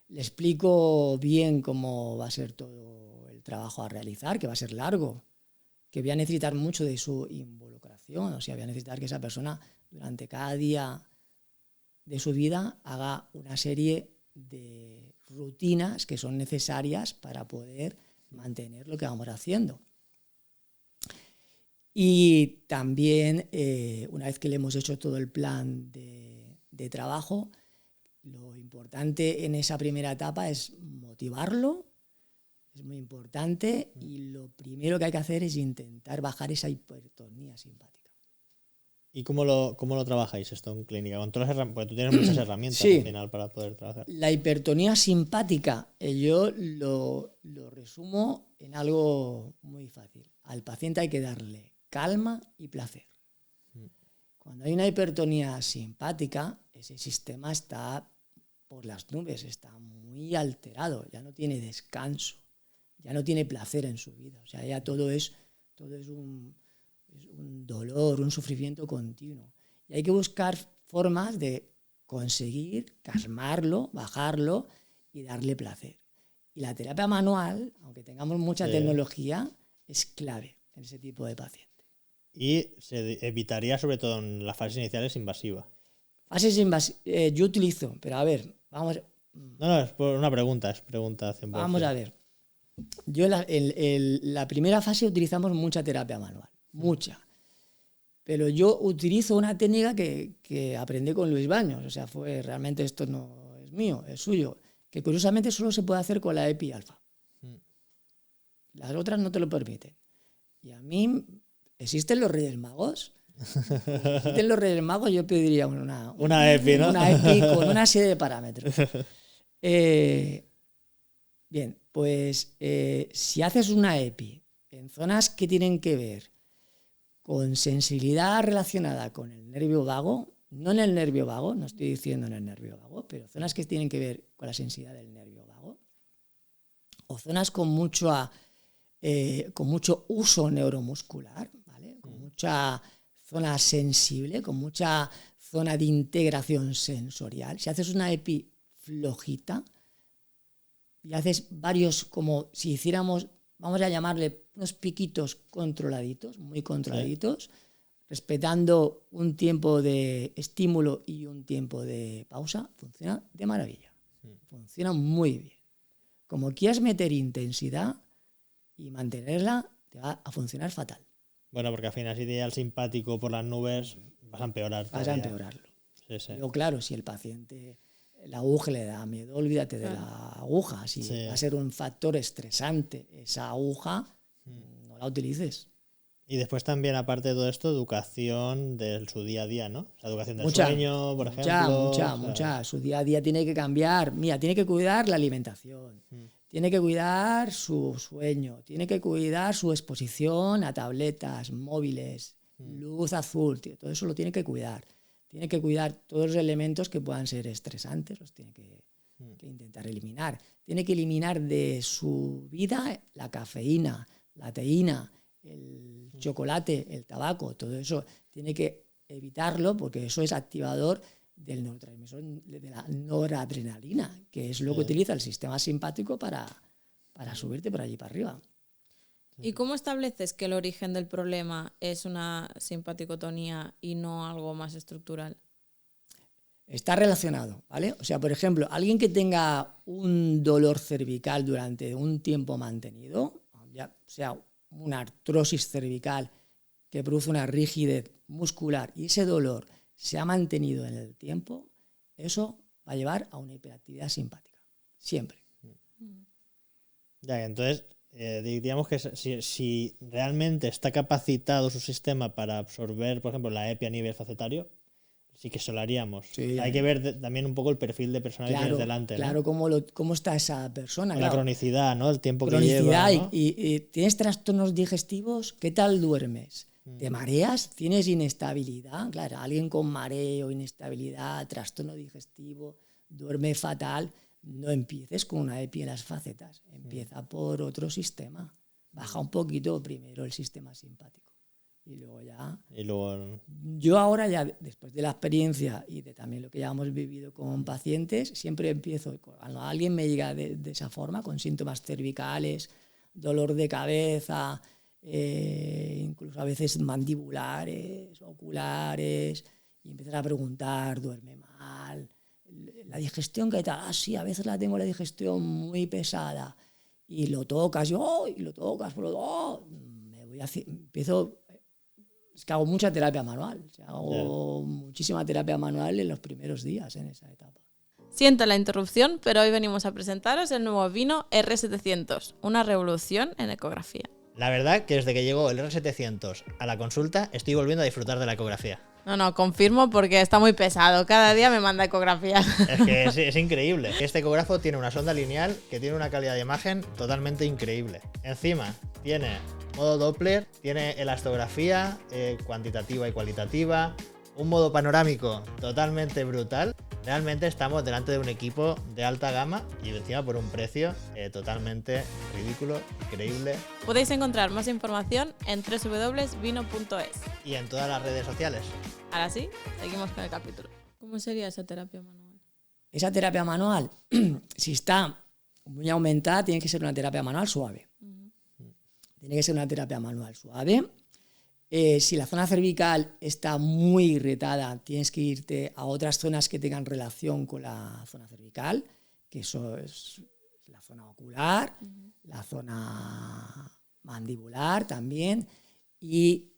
le explico bien cómo va a ser todo el trabajo a realizar, que va a ser largo, que voy a necesitar mucho de su involucración, o sea, voy a necesitar que esa persona durante cada día de su vida haga una serie de rutinas que son necesarias para poder mantener lo que vamos haciendo. Y también, una vez que le hemos hecho todo el plan de trabajo, lo importante en esa primera etapa es motivarlo, es muy importante, y lo primero que hay que hacer es intentar bajar esa hipertonía simpática. ¿Y cómo lo trabajáis esto en clínica? Con todas las herramientas, porque tú tienes muchas herramientas al final para poder trabajar. La hipertonía simpática, yo lo resumo en algo muy fácil. Al paciente hay que darle calma y placer. Cuando hay una hipertonía simpática, ese sistema está por las nubes, está muy alterado, ya no tiene descanso, ya no tiene placer en su vida. O sea, ya todo es un dolor, un sufrimiento continuo. Y hay que buscar formas de conseguir calmarlo, bajarlo y darle placer. Y la terapia manual, aunque tengamos mucha tecnología, es clave en ese tipo de paciente. Y se evitaría, sobre todo en las fases iniciales, invasiva. Fases invasivas, yo utilizo, pero a ver, vamos. No, es por una pregunta, es pregunta 100%. Vamos a ver. Yo en la primera fase utilizamos mucha terapia manual, mucha. Pero yo utilizo una técnica que aprendí con Luis Baños, o sea, realmente esto no es mío, es suyo, que curiosamente solo se puede hacer con la EPI alfa. Las otras no te lo permiten. Y a mí, ¿existen los Reyes Magos? ¿Existen los Reyes Magos? Yo pediría una EPI, ¿no? Una EPI con una serie de parámetros. Bien, pues si haces una EPI en zonas que tienen que ver con sensibilidad relacionada con el nervio vago, no en el nervio vago, no estoy diciendo en el nervio vago, pero zonas que tienen que ver con la sensibilidad del nervio vago, o zonas con mucho uso neuromuscular, ¿vale? Con mucha zona sensible, con mucha zona de integración sensorial. Si haces una EPI flojita y haces varios, como si hiciéramos, vamos a llamarle unos piquitos controladitos, muy controladitos, respetando un tiempo de estímulo y un tiempo de pausa, funciona de maravilla. Funciona muy bien. Como quieras meter intensidad y mantenerla, te va a funcionar fatal. Bueno, porque al final si te llega el simpático por las nubes, vas a empeorar. Vas a empeorarlo. Sí, sí. Pero claro, si el paciente, la aguja le da miedo, olvídate de la aguja. Si va a ser un factor estresante esa aguja, no la utilices. Y después también, aparte de todo esto, educación de su día a día, ¿no? O sea, educación del Mucha, sueño, por ejemplo. Mucha. Su día a día tiene que cambiar. Mira, tiene que cuidar la alimentación, tiene que cuidar su sueño, tiene que cuidar su exposición a tabletas, móviles, luz azul, tío, todo eso lo tiene que cuidar. Tiene que cuidar todos los elementos que puedan ser estresantes, los tiene que intentar eliminar. Tiene que eliminar de su vida la cafeína, la teína, el chocolate, el tabaco, todo eso tiene que evitarlo porque eso es activador del neurotransmisor de la noradrenalina, que es lo que utiliza el sistema simpático para subirte por allí para arriba. ¿Y cómo estableces que el origen del problema es una simpaticotonía y no algo más estructural? Está relacionado, ¿vale? O sea, por ejemplo, alguien que tenga un dolor cervical durante un tiempo mantenido, ya sea una artrosis cervical que produce una rigidez muscular y ese dolor se ha mantenido en el tiempo, eso va a llevar a una hiperactividad simpática, siempre. Ya, entonces, diríamos que si realmente está capacitado su sistema para absorber, por ejemplo, la EPI a nivel facetario, sí que se lo haríamos. Sí, hay que ver también un poco el perfil de persona que tienes delante, ¿no? Claro, cómo está esa persona. La cronicidad, ¿no? El tiempo que lleva. ¿no? Y tienes trastornos digestivos, ¿qué tal duermes? ¿Te mareas? ¿Tienes inestabilidad? Claro, alguien con mareo, inestabilidad, trastorno digestivo, duerme fatal, no empieces con una EPI en las facetas, empieza por otro sistema. Baja un poquito primero el sistema simpático. Y luego ya... Yo ahora ya, después de la experiencia y de también lo que ya hemos vivido con pacientes, siempre empiezo, cuando alguien me llega de esa forma, con síntomas cervicales, dolor de cabeza, incluso a veces mandibulares, oculares, y empiezas a preguntar, duerme mal, la digestión, ¿qué tal? Ah, sí, a veces la digestión muy pesada, y lo tocas, empiezo... Es que hago mucha terapia manual, hago muchísima terapia manual en los primeros días en esa etapa. Siento la interrupción, pero hoy venimos a presentaros el nuevo vino R700, una revolución en ecografía. La verdad que desde que llegó el R700 a la consulta estoy volviendo a disfrutar de la ecografía. No, confirmo porque está muy pesado. Cada día me manda ecografías. Es que es increíble. Este ecógrafo tiene una sonda lineal que tiene una calidad de imagen totalmente increíble. Encima tiene modo Doppler, tiene elastografía cuantitativa y cualitativa, un modo panorámico totalmente brutal. Realmente estamos delante de un equipo de alta gama y encima por un precio totalmente ridículo, increíble. Podéis encontrar más información en www.vino.es y en todas las redes sociales. Ahora sí, seguimos con el capítulo. ¿Cómo sería esa terapia manual? Esa terapia manual, si está muy aumentada, tiene que ser una terapia manual suave. Tiene que ser una terapia manual suave. Si la zona cervical está muy irritada, tienes que irte a otras zonas que tengan relación con la zona cervical, que eso es la zona ocular, la zona mandibular también, y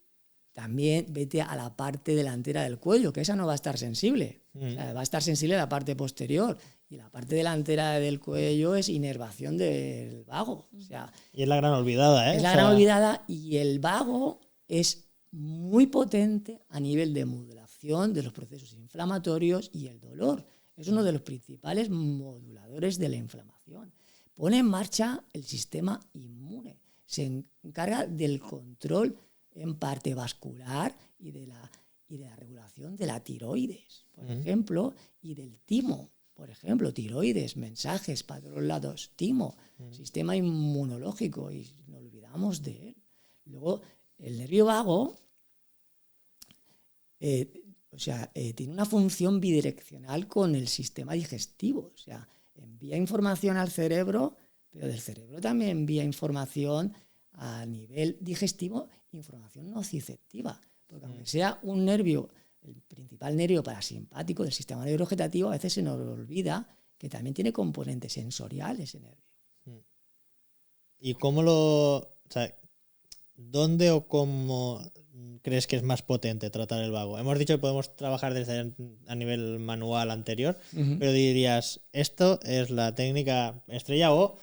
también vete a la parte delantera del cuello, que esa no va a estar sensible. O sea, va a estar sensible la parte posterior, y la parte delantera del cuello es inervación del vago. O sea, y es la gran olvidada, ¿eh? Es la gran olvidada, y el vago es muy potente a nivel de modulación de los procesos inflamatorios y el dolor. Es uno de los principales moduladores de la inflamación. Pone en marcha el sistema inmune. Se encarga del control en parte vascular y de la regulación de la tiroides, por ejemplo, y del timo. Por ejemplo, tiroides, mensajes para todos lados, timo, sistema inmunológico, y no olvidamos de él. Luego, el nervio vago tiene una función bidireccional con el sistema digestivo. O sea, envía información al cerebro, pero del cerebro también envía información a nivel digestivo, información nociceptiva. Porque aunque sea un nervio, el principal nervio parasimpático del sistema neurovegetativo, a veces se nos olvida que también tiene componente sensorial ese nervio. ¿Y cómo dónde o cómo crees que es más potente tratar el vago? Hemos dicho que podemos trabajar desde a nivel manual anterior, pero dirías, ¿esto es la técnica estrella o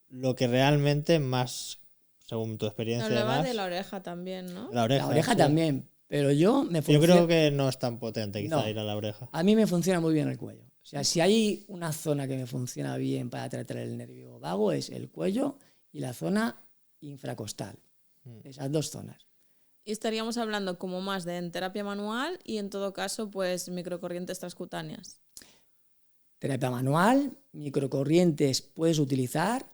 lo que realmente más según tu experiencia y Hablaba demás. de la oreja también, ¿no? La oreja. La oreja sí. también, pero yo Yo creo que no es tan potente quizá No. ir a la oreja. a mí me funciona muy bien el cuello. O sea, si hay una zona que me funciona bien para tratar el nervio vago es el cuello y la zona infracostal. Esas dos zonas. Y estaríamos hablando como más de en terapia manual y en todo caso, pues microcorrientes transcutáneas. Terapia manual, microcorrientes puedes utilizar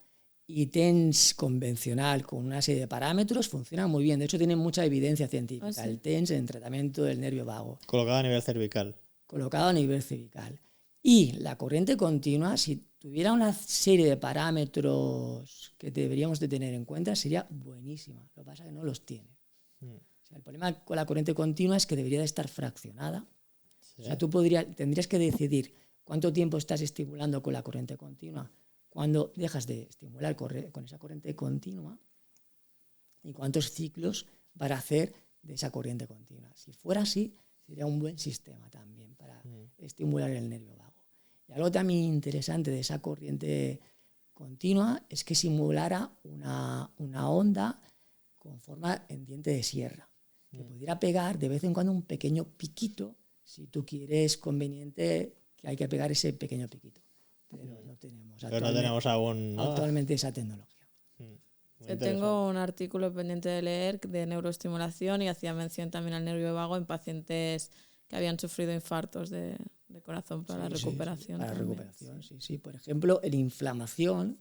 y TENS convencional con una serie de parámetros funciona muy bien. De hecho, tiene mucha evidencia científica. ¿Ah, sí? El TENS en tratamiento del nervio vago, Colocado a nivel cervical. colocado a nivel cervical. Y la corriente continua, si tuviera una serie de parámetros que deberíamos de tener en cuenta, sería buenísima. Lo que pasa es que no los tiene. O sea, el problema con la corriente continua es que debería de estar fraccionada. O sea, tú tendrías que decidir cuánto tiempo estás estimulando con la corriente continua, cuando dejas de estimular con esa corriente continua y cuántos ciclos para hacer de esa corriente continua. Si fuera así, sería un buen sistema también para estimular el nervio vago. Y algo también interesante de esa corriente continua es que simulara una onda con forma en diente de sierra, que pudiera pegar de vez en cuando un pequeño piquito, si tú quieres conveniente que hay que pegar ese pequeño piquito. Pero no tenemos Pero no tenemos aún, ¿no? actualmente esa tecnología. Muy Yo interesante. tengo un artículo pendiente de leer de neuroestimulación y hacía mención también al nervio vago en pacientes que habían sufrido infartos de corazón para la Sí, recuperación. para la también. recuperación, sí. Por ejemplo, en inflamación,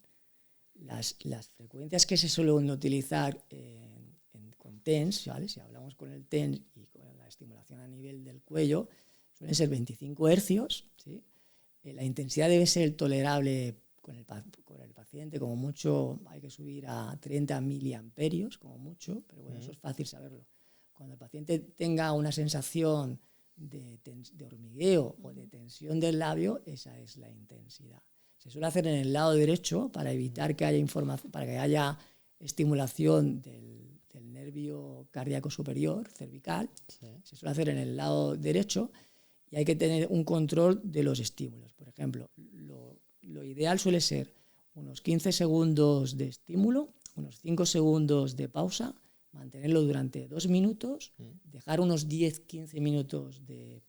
las frecuencias que se suelen utilizar con TENS, ¿vale? Si hablamos con el TENS y con la estimulación a nivel del cuello, suelen ser 25 hercios, ¿sí? La intensidad debe ser tolerable con el paciente, como mucho hay que subir a 30 miliamperios, como mucho, pero bueno, eso es fácil saberlo. Cuando el paciente tenga una sensación de hormigueo o de tensión del labio, esa es la intensidad. Se suele hacer en el lado derecho para evitar que haya para que haya estimulación del nervio cardíaco superior, cervical. Se suele hacer en el lado derecho y hay que tener un control de los estímulos. Por ejemplo, lo ideal suele ser unos 15 segundos de estímulo, unos 5 segundos de pausa, mantenerlo durante 2 minutos, dejar unos 10-15 minutos de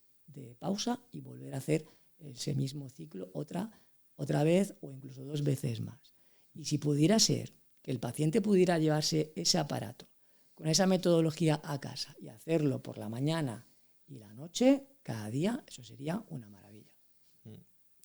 pausa y volver a hacer ese mismo ciclo otra vez o incluso 2 veces más. Y si pudiera ser que el paciente pudiera llevarse ese aparato con esa metodología a casa y hacerlo por la mañana y la noche, cada día, eso sería una maravilla.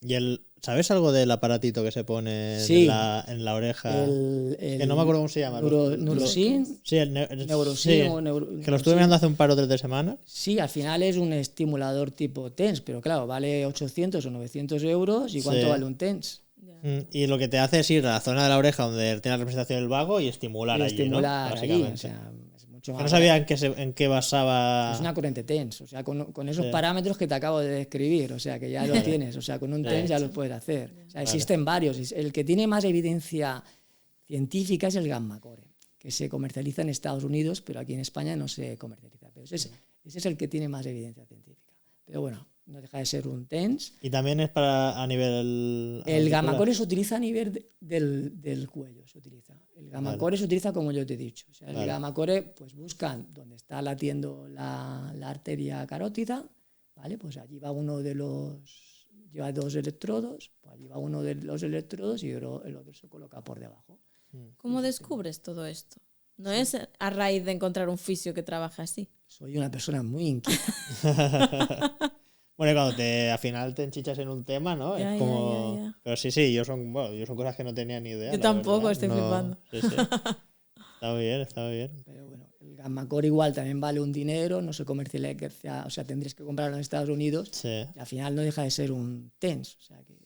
¿Y sabes algo del aparatito que se pone Sí. en la oreja? Que no me acuerdo cómo se llama. Neurosin. Sí, Neurosin sí, o que lo estuve Neurosin. mirando hace un par o 3 de semanas. Sí, al final es un estimulador tipo TENS, pero claro, vale 800 o 900 euros. ¿Y cuánto Sí. vale un TENS? Y lo que te hace es ir a la zona de la oreja donde tiene la representación del vago y estimular Y allí, estimular ¿no? allí. Básicamente. O sea, es mucho Que más no sabía en qué basaba. Es una corriente TENS, o sea, con esos Sí. parámetros que te acabo de describir, o sea, que ya lo tienes, o sea, con un TENS ya lo puedes hacer. O sea, existen varios. El que tiene más evidencia científica es el gamma core, que se comercializa en Estados Unidos, pero aquí en España no se comercializa. Pero ese es el que tiene más evidencia científica. Pero bueno, no deja de ser un TENS. Y también es para a nivel. El gamma auricular. core se utiliza a nivel del cuello, se utiliza. El gamma core se utiliza como yo te he dicho. O sea, el gamma core, pues buscan donde está latiendo la arteria carótida, ¿vale? Pues allí va lleva 2 electrodos, pues allí va uno de los electrodos y el otro se coloca por debajo. ¿Cómo descubres todo esto? No es a raíz de encontrar un fisio que trabaja así. Soy una persona muy inquieta. Bueno, y cuando al final te enchichas en un tema, ¿no? Ya, Es como. ya. Pero sí, yo son cosas que no tenía ni idea. Yo la tampoco, verdad. estoy flipando. Sí, sí. Está muy bien, está muy bien. Pero bueno, el gamma core igual también vale un dinero, no se comercializa, o sea, tendrías que comprarlo en Estados Unidos Sí. y al final no deja de ser un TENS. O sea que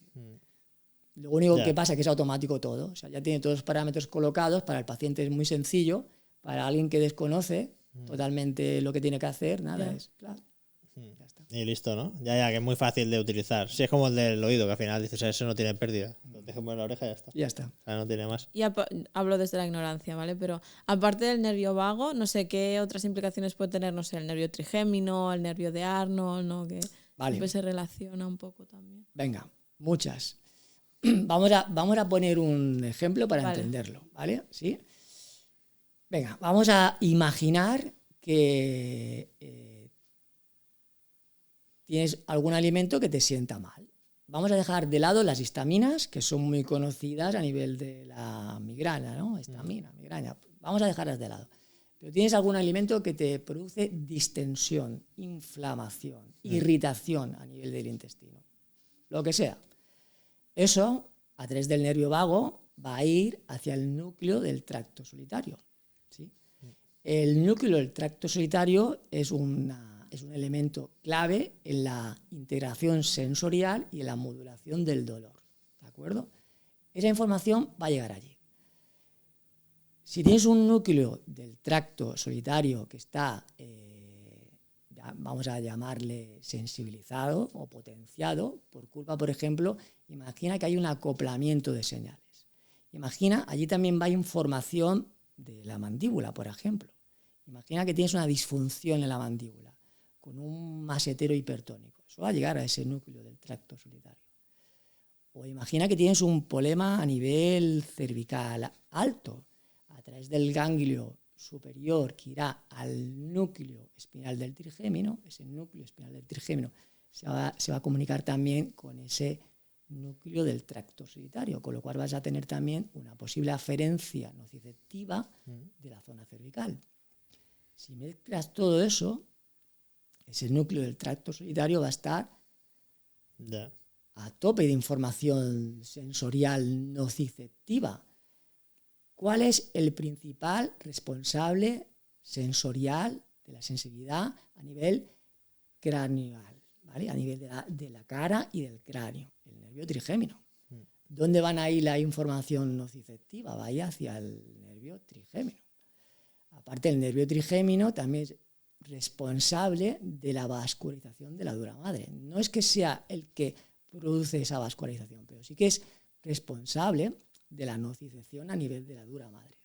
lo único Ya. que pasa es que es automático todo. O sea, ya tiene todos los parámetros colocados. Para el paciente es muy sencillo. Para alguien que desconoce totalmente lo que tiene que hacer, nada, es claro. Ya está. Y listo, ¿no? Ya, que es muy fácil de utilizar. Sí, es como el del oído, que al final dices, eso no tiene pérdida. Lo dejemos en la oreja y ya está. Ya está. O sea, no tiene más. Y hablo desde la ignorancia, ¿vale? Pero aparte del nervio vago, no sé qué otras implicaciones puede tener, no sé, el nervio trigémino, el nervio de Arnold, ¿no? Que Vale. siempre se relaciona un poco también. Venga, muchas. Vamos a poner un ejemplo para Vale. entenderlo, ¿vale? ¿Sí? Venga, vamos a imaginar que tienes algún alimento que te sienta mal. Vamos a dejar de lado las histaminas, que son muy conocidas a nivel de la migraña, ¿no? Histamina, migraña. Vamos a dejarlas de lado. Pero tienes algún alimento que te produce distensión, inflamación, irritación a nivel del intestino. Lo que sea. Eso, a través del nervio vago, va a ir hacia el núcleo del tracto solitario. ¿Sí? El núcleo del tracto solitario es un elemento clave en la integración sensorial y en la modulación del dolor. ¿De acuerdo? Esa información va a llegar allí. Si tienes un núcleo del tracto solitario que está, vamos a llamarle sensibilizado o potenciado, por culpa, por ejemplo, imagina que hay un acoplamiento de señales. Imagina, allí también va información de la mandíbula, por ejemplo. Imagina que tienes una disfunción en la mandíbula, con un masetero hipertónico. Eso va a llegar a ese núcleo del tracto solitario. O imagina que tienes un problema a nivel cervical alto, a través del ganglio superior que irá al núcleo espinal del trigémino. Ese núcleo espinal del trigémino se va a comunicar también con ese núcleo del tracto solitario, con lo cual vas a tener también una posible aferencia nociceptiva de la zona cervical. Si mezclas todo eso, ese núcleo del tracto solitario va a estar a tope de información sensorial nociceptiva. ¿Cuál es el principal responsable sensorial de la sensibilidad a nivel craneal? ¿Vale? A nivel de la cara y del cráneo, el nervio trigémino. ¿Dónde van a ir la información nociceptiva? Va a ir hacia el nervio trigémino. Aparte, el nervio trigémino también es responsable de la vascularización de la dura madre. No es que sea el que produce esa vascularización, pero sí que es responsable de la nocicepción a nivel de la dura madre.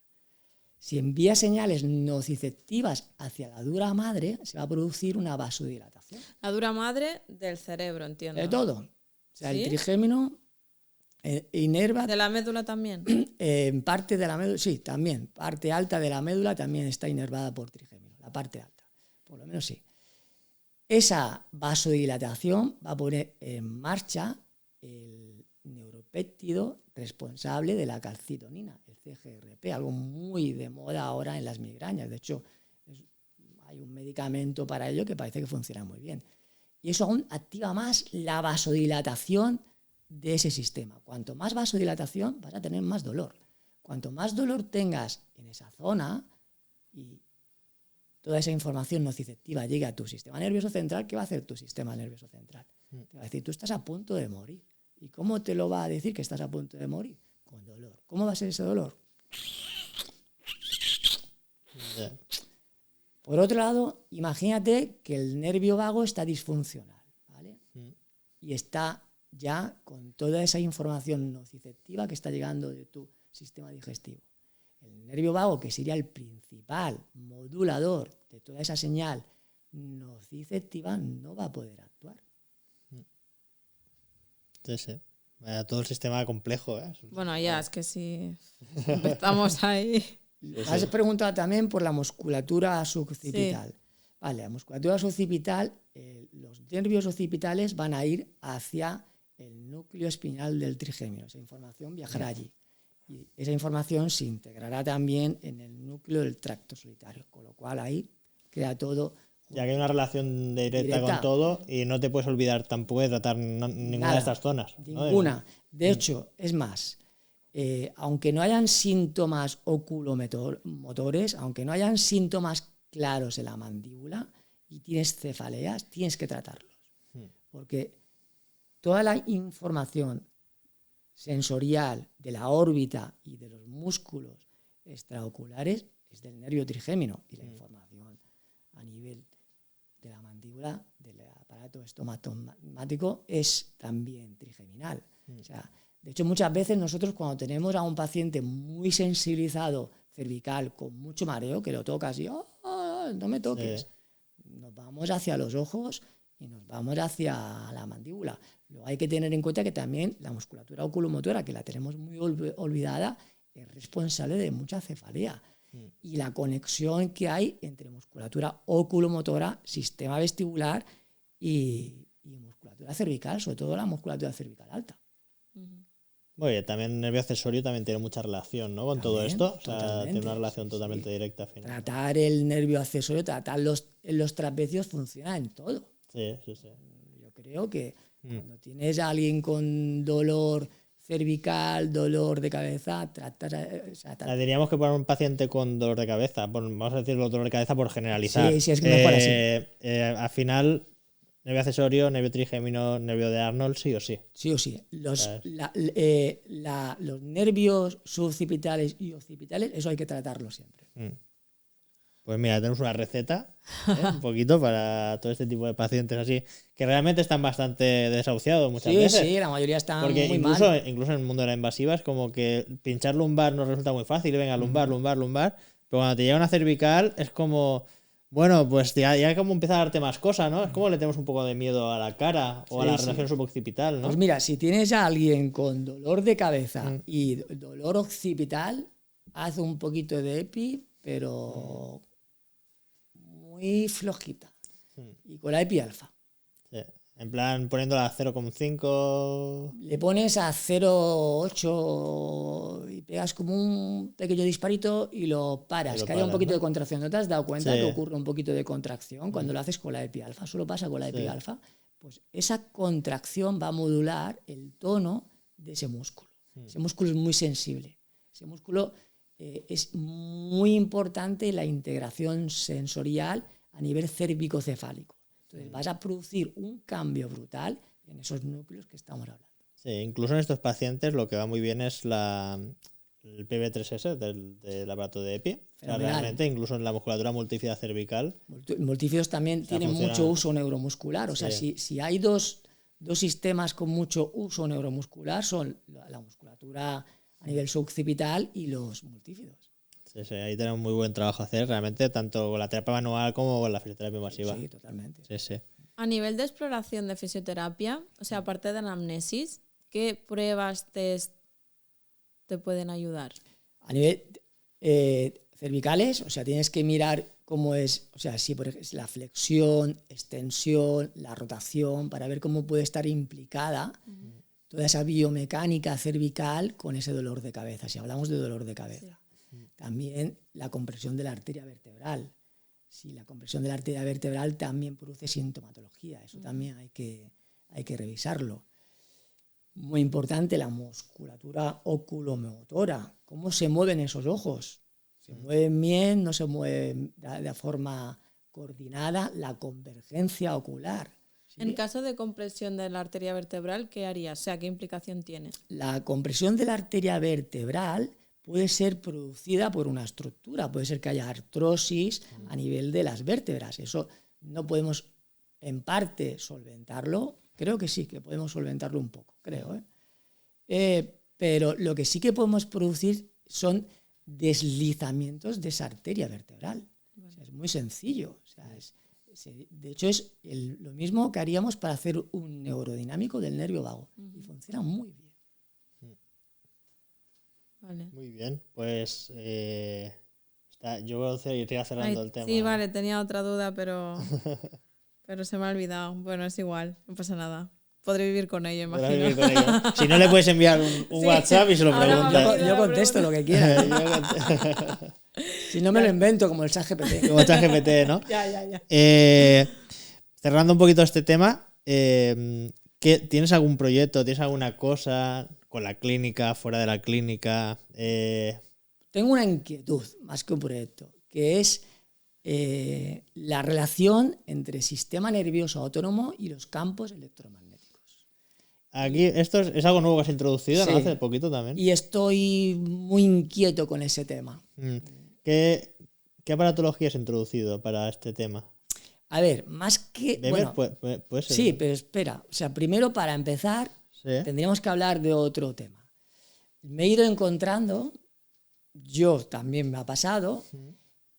Si envía señales nociceptivas hacia la dura madre, se va a producir una vasodilatación. La dura madre del cerebro, entiendo. De todo. O sea, ¿Sí? el trigémino inerva. ¿De la médula también? En parte de la médula, sí, también. Parte alta de la médula también está inervada por trigémino, la parte alta. Por lo menos sí. Esa vasodilatación va a poner en marcha el neuropéptido responsable de la calcitonina, el CGRP, algo muy de moda ahora en las migrañas. De hecho, hay un medicamento para ello que parece que funciona muy bien. Y eso aún activa más la vasodilatación de ese sistema. Cuanto más vasodilatación, vas a tener más dolor. Cuanto más dolor tengas en esa zona y toda esa información nociceptiva llegue a tu sistema nervioso central, ¿qué va a hacer tu sistema nervioso central? Te va a decir, tú estás a punto de morir. ¿Y cómo te lo va a decir que estás a punto de morir? Con dolor. ¿Cómo va a ser ese dolor? Por otro lado, imagínate que el nervio vago está disfuncional, ¿vale? Y está ya con toda esa información nociceptiva que está llegando de tu sistema digestivo. El nervio vago, que sería el principal modulador de toda esa señal nociceptiva, no va a poder actuar. Entonces, todo el sistema complejo, ¿eh? Bueno, ya, es que si empezamos ahí. Has preguntado también por la musculatura suboccipital. Sí. Vale, la musculatura suboccipital, los nervios occipitales van a ir hacia el núcleo espinal del trigémino. Esa información viajará allí. Y esa información se integrará también en el núcleo del tracto solitario, con lo cual ahí queda todo. Ya que hay una relación directa con todo y no te puedes olvidar tampoco de tratar ninguna de estas zonas, ¿no? Ninguna. De hecho, es más, aunque no hayan síntomas oculomotores, aunque no hayan síntomas claros en la mandíbula y tienes cefaleas, tienes que tratarlos. Porque toda la información sensorial de la órbita y de los músculos extraoculares es del nervio trigémino y la información a nivel de la mandíbula, del aparato estomatosmático, es también trigeminal. O sea, de hecho, muchas veces nosotros cuando tenemos a un paciente muy sensibilizado cervical, con mucho mareo, que lo tocas y no me toques, nos vamos hacia los ojos y nos vamos hacia la mandíbula. Luego hay que tener en cuenta que también la musculatura oculomotora, que la tenemos muy olvidada, es responsable de mucha cefalea. y la conexión que hay entre musculatura oculomotora, sistema vestibular y musculatura cervical, sobre todo la musculatura cervical alta. Oye, también el nervio accesorio también tiene mucha relación, ¿no? Con todo También, esto. O sea, totalmente, tiene una relación sí, totalmente sí. directa al final. Tratar el nervio accesorio, tratar los trapecios funciona en todo. Sí, sí, sí. Yo creo que cuando tienes a alguien con dolor cervical, dolor de cabeza, Diríamos que para un paciente con dolor de cabeza, vamos a decirlo dolor de cabeza por generalizar. Sí, es mejor así. Al final, nervio accesorio, nervio trigémino, nervio de Arnold, sí o sí. Sí o sí. Los nervios subocipitales y occipitales, eso hay que tratarlo siempre. Pues mira, tenemos una receta, un poquito para todo este tipo de pacientes así, que realmente están bastante desahuciados muchas veces. Sí, la mayoría están porque muy incluso, mal. incluso en el mundo de la invasiva es como que pinchar lumbar nos resulta muy fácil, venga, lumbar, pero cuando te llega una cervical es como, bueno, pues ya como empieza a darte más cosas, ¿no? Es como le tenemos un poco de miedo a la cara o a la relación suboccipital, ¿no? Pues mira, si tienes a alguien con dolor de cabeza y dolor occipital, haz un poquito de EPI, pero muy flojita. Y con la EPI alfa. Sí. En plan, poniéndola a 0,5. Le pones a 0,8 y pegas como un pequeño disparito y lo paras. Que haya un poquito de contracción. ¿No te has dado cuenta que ocurre un poquito de contracción cuando lo haces con la EPI alfa? Solo pasa con la EPI alfa. Pues esa contracción va a modular el tono de ese músculo. Ese músculo es muy sensible. Ese músculo es muy importante la integración sensorial a nivel cérvico-cefálico. Entonces vas a producir un cambio brutal en esos núcleos que estamos hablando. Sí, incluso en estos pacientes lo que va muy bien es el PB3S del aparato de EPI. O sea, realmente, incluso en la musculatura multífida cervical. Multífidos también tienen mucho uso neuromuscular. O sea, si hay dos sistemas con mucho uso neuromuscular, son la musculatura a nivel suboccipital y los multífidos. Sí, ahí tenemos muy buen trabajo a hacer, realmente, tanto con la terapia manual como con la fisioterapia masiva. Sí, totalmente. Sí. A nivel de exploración de fisioterapia, o sea, aparte de anamnesis, ¿qué pruebas, test te pueden ayudar? A nivel cervicales, o sea, tienes que mirar cómo es, o sea, si por ejemplo, la flexión, extensión, la rotación, para ver cómo puede estar implicada toda esa biomecánica cervical con ese dolor de cabeza, si hablamos de dolor de cabeza. También la compresión de la arteria vertebral. Si la compresión de la arteria vertebral también produce sintomatología, eso también hay que revisarlo. Muy importante la musculatura oculomotora, cómo se mueven esos ojos. ¿Se mueven bien? ¿No se mueven de forma coordinada? La convergencia ocular. ¿Sí? En caso de compresión de la arteria vertebral, ¿qué harías? O sea, ¿qué implicación tiene? La compresión de la arteria vertebral puede ser producida por una estructura, puede ser que haya artrosis a nivel de las vértebras. Eso no podemos, en parte, solventarlo. Creo que sí, que podemos solventarlo un poco, creo. Pero lo que sí que podemos producir son deslizamientos de esa arteria vertebral. O sea, es muy sencillo. O sea, de hecho, es lo mismo que haríamos para hacer un neurodinamico del nervio vago. Y funciona muy bien. Vale. Muy bien, pues yo iría cerrando el tema. Sí, vale, tenía otra duda, pero se me ha olvidado. Bueno, es igual, no pasa nada. Podré vivir con ello, imagino. Si no, le puedes enviar un WhatsApp y se lo preguntas. Yo contesto lo que quiera. Si no me lo invento, como el ChatGPT. Como el ChatGPT, ¿no? Ya. Cerrando un poquito este tema, ¿tienes algún proyecto, tienes alguna cosa con la clínica, fuera de la clínica? Tengo una inquietud, más que un proyecto, que es la relación entre sistema nervioso autónomo y los campos electromagnéticos. Aquí, esto es algo nuevo que has introducido, Sí. ¿no? Hace poquito también. Y estoy muy inquieto con ese tema. ¿Qué aparatología has introducido para este tema? A ver, más que... Weber, bueno, puede ser. sí, pero espera. O sea, primero, para empezar, tendríamos que hablar de otro tema. Me he ido encontrando, yo también me ha pasado,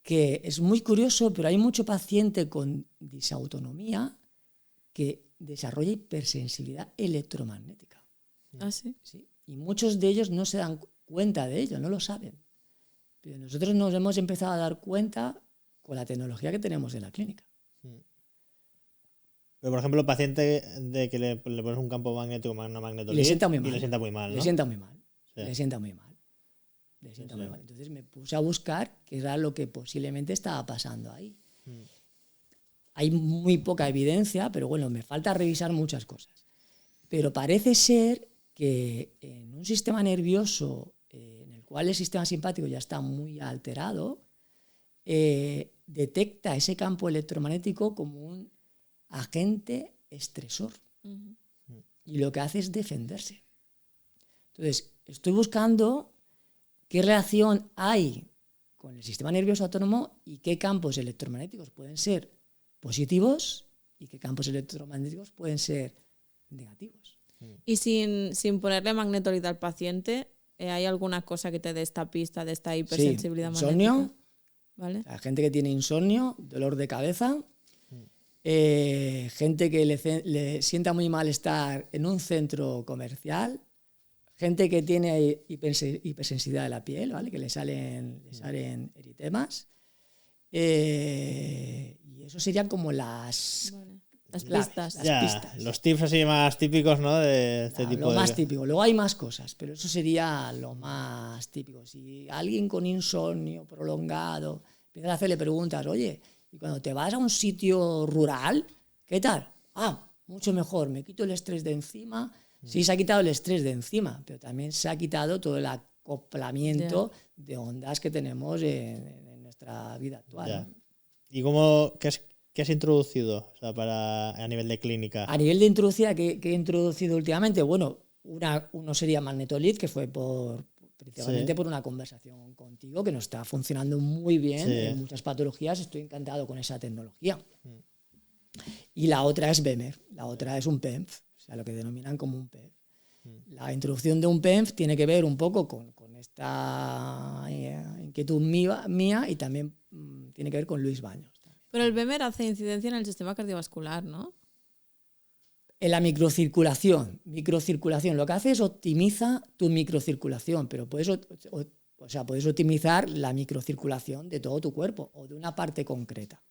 que es muy curioso, pero hay mucho paciente con disautonomía que desarrolla hipersensibilidad electromagnética. ¿Ah, sí? ¿Sí? Y muchos de ellos no se dan cuenta de ello, no lo saben. Pero nosotros nos hemos empezado a dar cuenta con la tecnología que tenemos en la clínica. Pero, por ejemplo, el paciente de que le pones un campo magnético, una magnetolid, Le sienta muy mal. y le sienta muy mal, ¿no? Le sienta muy mal. Sí. Le sienta muy mal. Le sienta muy mal. Entonces me puse a buscar qué era lo que posiblemente estaba pasando ahí. Hay muy poca evidencia, pero bueno, me falta revisar muchas cosas. Pero parece ser que en un sistema nervioso en el cual el sistema simpático ya está muy alterado, detecta ese campo electromagnético como un agente estresor. Y lo que hace es defenderse. Entonces, estoy buscando qué relación hay con el sistema nervioso autónomo y qué campos electromagnéticos pueden ser positivos y qué campos electromagnéticos pueden ser negativos. Y sin ponerle magnetolid al paciente, ¿hay alguna cosa que te dé esta pista de esta hipersensibilidad insomnio, magnética? ¿Vale? La gente que tiene insomnio, dolor de cabeza, gente que le sienta muy mal estar en un centro comercial, gente que tiene hipersensibilidad de la piel, ¿vale? Que le salen eritemas. Y eso serían como las pistas. Ya, pistas. los tips así más típicos, ¿no? De este tipo Lo de... más típico. Luego hay más cosas, pero eso sería lo más típico. Si alguien con insomnio prolongado empiezas a hacerle preguntas, oye, y cuando te vas a un sitio rural, ¿qué tal? Mucho mejor, me quito el estrés de encima. Sí, se ha quitado el estrés de encima, pero también se ha quitado todo el acoplamiento de ondas que tenemos en nuestra vida actual. Ya. ¿no? ¿Y qué has introducido, o sea, a nivel de clínica? A nivel de introducida, ¿qué he introducido últimamente? Bueno, uno sería magnetolid, que fue principalmente por una conversación contigo, que nos está funcionando muy bien en muchas patologías. Estoy encantado con esa tecnología. Y la otra es BEMER, la otra es un PEMF, o sea, lo que denominan como un PEMF. La introducción de un PEMF tiene que ver un poco con esta inquietud mía y también tiene que ver con Luis Baños. Pero el BEMER hace incidencia en el sistema cardiovascular, ¿no? En la microcirculación, lo que hace es optimiza tu microcirculación, pero puedes optimizar la microcirculación de todo tu cuerpo o de una parte concreta.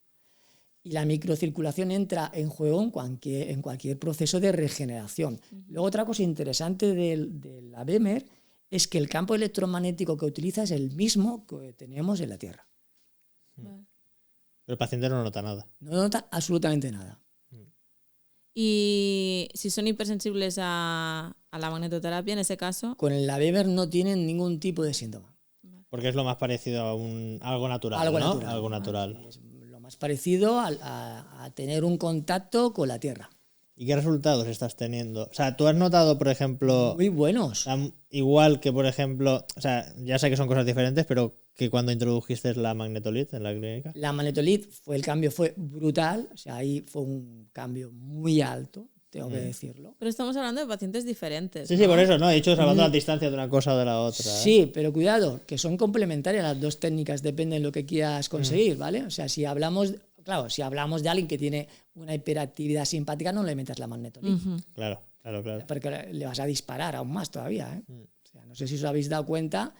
Y la microcirculación entra en juego en cualquier proceso de regeneración. Luego, otra cosa interesante de la BEMER es que el campo electromagnético que utiliza es el mismo que tenemos en la Tierra. Vale. Pero el paciente no nota nada. No nota absolutamente nada. Y si son hipersensibles a la magnetoterapia, en ese caso, Con la BEMER no tienen ningún tipo de síntoma. Porque es lo más parecido a algo natural, Algo ¿no? natural. Algo natural. Es lo más parecido a tener un contacto con la Tierra. ¿Y qué resultados estás teniendo? O sea, ¿tú has notado, por ejemplo, Muy buenos. igual que, por ejemplo, o sea, ya sé que son cosas diferentes, pero que cuando introdujiste la magnetolid en la clínica? La magnetolid el cambio fue brutal, o sea, ahí fue un cambio muy alto, tengo que decirlo. pero estamos hablando de pacientes diferentes. Sí, ¿no? sí, por eso, ¿no? He dicho salvando las distancias de una cosa o de la otra. Sí, pero cuidado, que son complementarias las dos técnicas, depende de lo que quieras conseguir, ¿vale? O sea, si hablamos de alguien que tiene una hiperactividad simpática, no le metas la magnetolid, Claro. porque le vas a disparar aún más todavía, ¿eh? O sea, no sé si os habéis dado cuenta,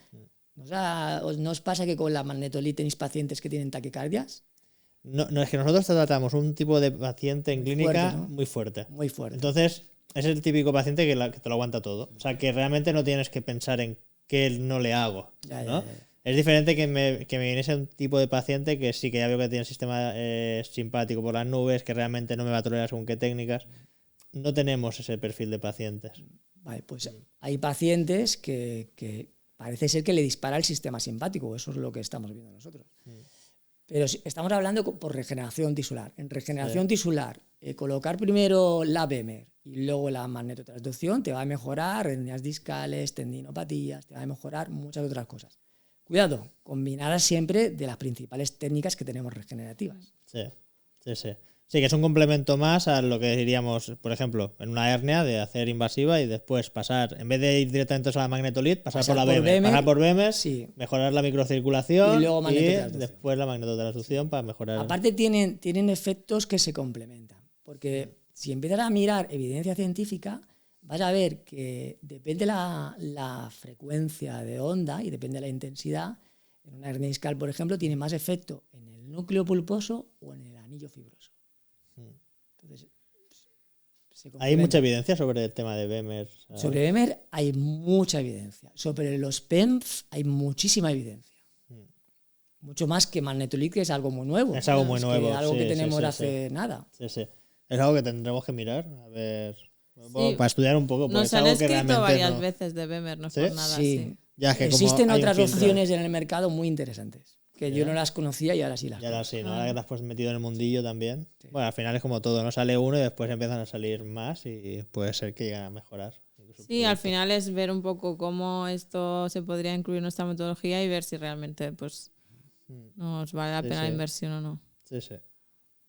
¿no os pasa que con la magnetolid tenéis pacientes que tienen taquicardias? No, es que nosotros tratamos un tipo de paciente en clínica fuerte, ¿no? muy fuerte. Muy fuerte. Entonces, es el típico paciente que te lo aguanta todo. O sea, que realmente no tienes que pensar en qué no le hago, Ya, ¿no? ya, ya. Es diferente que me viniese un tipo de paciente que sí que ya veo que tiene el sistema simpático por las nubes, que realmente no me va a tolerar según qué técnicas. No tenemos ese perfil de pacientes. Vale, pues hay pacientes que parece ser que le dispara el sistema simpático, eso es lo que estamos viendo nosotros. Pero estamos hablando por regeneración tisular. En regeneración tisular, colocar primero la BEMER y luego la magnetotransducción te va a mejorar hernias discales, tendinopatías, te va a mejorar muchas otras cosas. Cuidado, combinadas siempre de las principales técnicas que tenemos regenerativas. Sí. Sí, que es un complemento más a lo que diríamos, por ejemplo, en una hernia de hacer invasiva y después pasar, en vez de ir directamente a la magnetolid, pasar por la BEMER. Pasar por BEMER, sí. mejorar la microcirculación Y luego magnetotransducción. después la magnetotransducción para mejorar. Aparte tienen efectos que se complementan, porque si empiezas a mirar evidencia científica, vas a ver que depende la frecuencia de onda y depende de la intensidad, En una hernia discal, por ejemplo, tiene más efecto en el núcleo pulposo o en el anillo fibroso. Entonces, se Hay complementa. mucha evidencia sobre el tema de Bemer. ¿sabes? Sobre Bemer hay mucha evidencia. Sobre los PEMF hay muchísima evidencia. Mucho más que Magnetolith, que es algo muy nuevo. Es algo muy que nuevo, algo que sí, tenemos sí, sí, hace nada. Sí, sí. Es algo que tendremos que mirar, a ver, bueno, para estudiar un poco. Porque Nos es han algo que escrito realmente varias no- veces de Bemer, no es ¿Sí? por nada. Sí. Sí. Ya, es que como Existen hay un otras filtro. opciones en el mercado muy interesantes, que yo Ya. no las conocía y ahora sí las Y ahora conozco. sí, ¿no? Ahora que te has pues metido en el mundillo también. Bueno, al final es como todo, ¿no? Sale uno y después empiezan a salir más y puede ser que lleguen a mejorar. incluso el Sí, al producto. final es ver un poco cómo esto se podría incluir en nuestra metodología y ver si realmente pues nos vale la Sí, pena la sí. inversión o no. Sí, sí.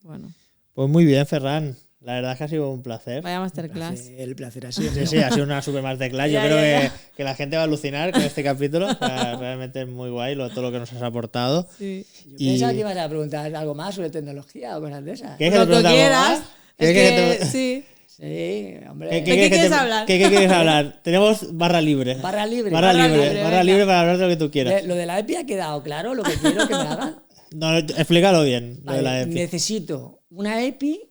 Bueno, Pues muy bien, Ferran. La verdad es que ha sido un placer. vaya masterclass. El placer ha sido Sí, mío. sí, ha sido una super masterclass. Yo Ya, creo ya, que, ya. que la gente va a alucinar con este capítulo. O sea, realmente es muy guay todo lo que nos has aportado. Sí. Yo Y- pensaba que ibas a preguntar algo más sobre tecnología o cosas de esas. ¿Quieres Lo te que pregunte algo quieras. más? Es ¿Quieres que, te- sí. Sí, hombre. ¿De qué quieres hablar? ¿Qué quieres hablar? Tenemos barra libre. Barra libre. Barra Barra libre. libre, Barra venga. libre para hablar de lo que tú quieras. Lo de la EPI ha quedado claro, lo que quiero que me hagan. No, explícalo bien, lo de Vale, la EPI. necesito una EPI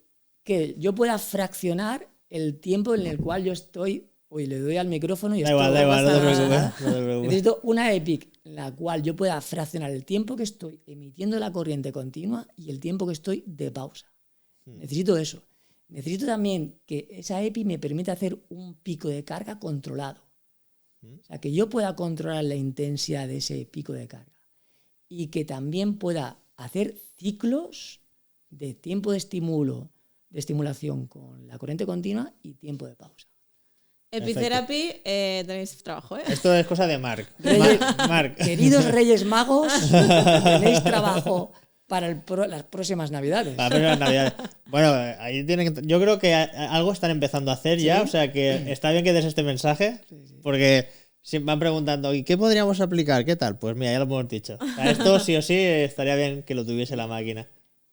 que yo pueda fraccionar el tiempo en el cual yo estoy. Uy, le doy al micrófono y Da esto igual, da igual, no te pasa preocupes. nada. No te preocupes. Necesito una EPI en la cual yo pueda fraccionar el tiempo que estoy emitiendo la corriente continua y el tiempo que estoy de pausa. Necesito eso. Necesito también que esa EPI me permita hacer un pico de carga controlado. O sea, que yo pueda controlar la intensidad de ese pico de carga. Y que también pueda hacer ciclos de tiempo de estimulación con la corriente continua y tiempo de pausa. Epitherapy, tenéis trabajo, ¿eh? Esto es cosa de Marc. Reyes- Marc. Queridos Reyes Magos, tenéis trabajo para las próximas Navidades. Para las próximas Navidades. Bueno, ahí tienen que, yo creo que algo están empezando a hacer ya, Sí. o sea que está bien que des este mensaje, porque siempre van preguntando, ¿y qué podríamos aplicar? ¿Qué tal? Pues mira, ya lo hemos dicho. O sea, esto sí o sí estaría bien que lo tuviese la máquina.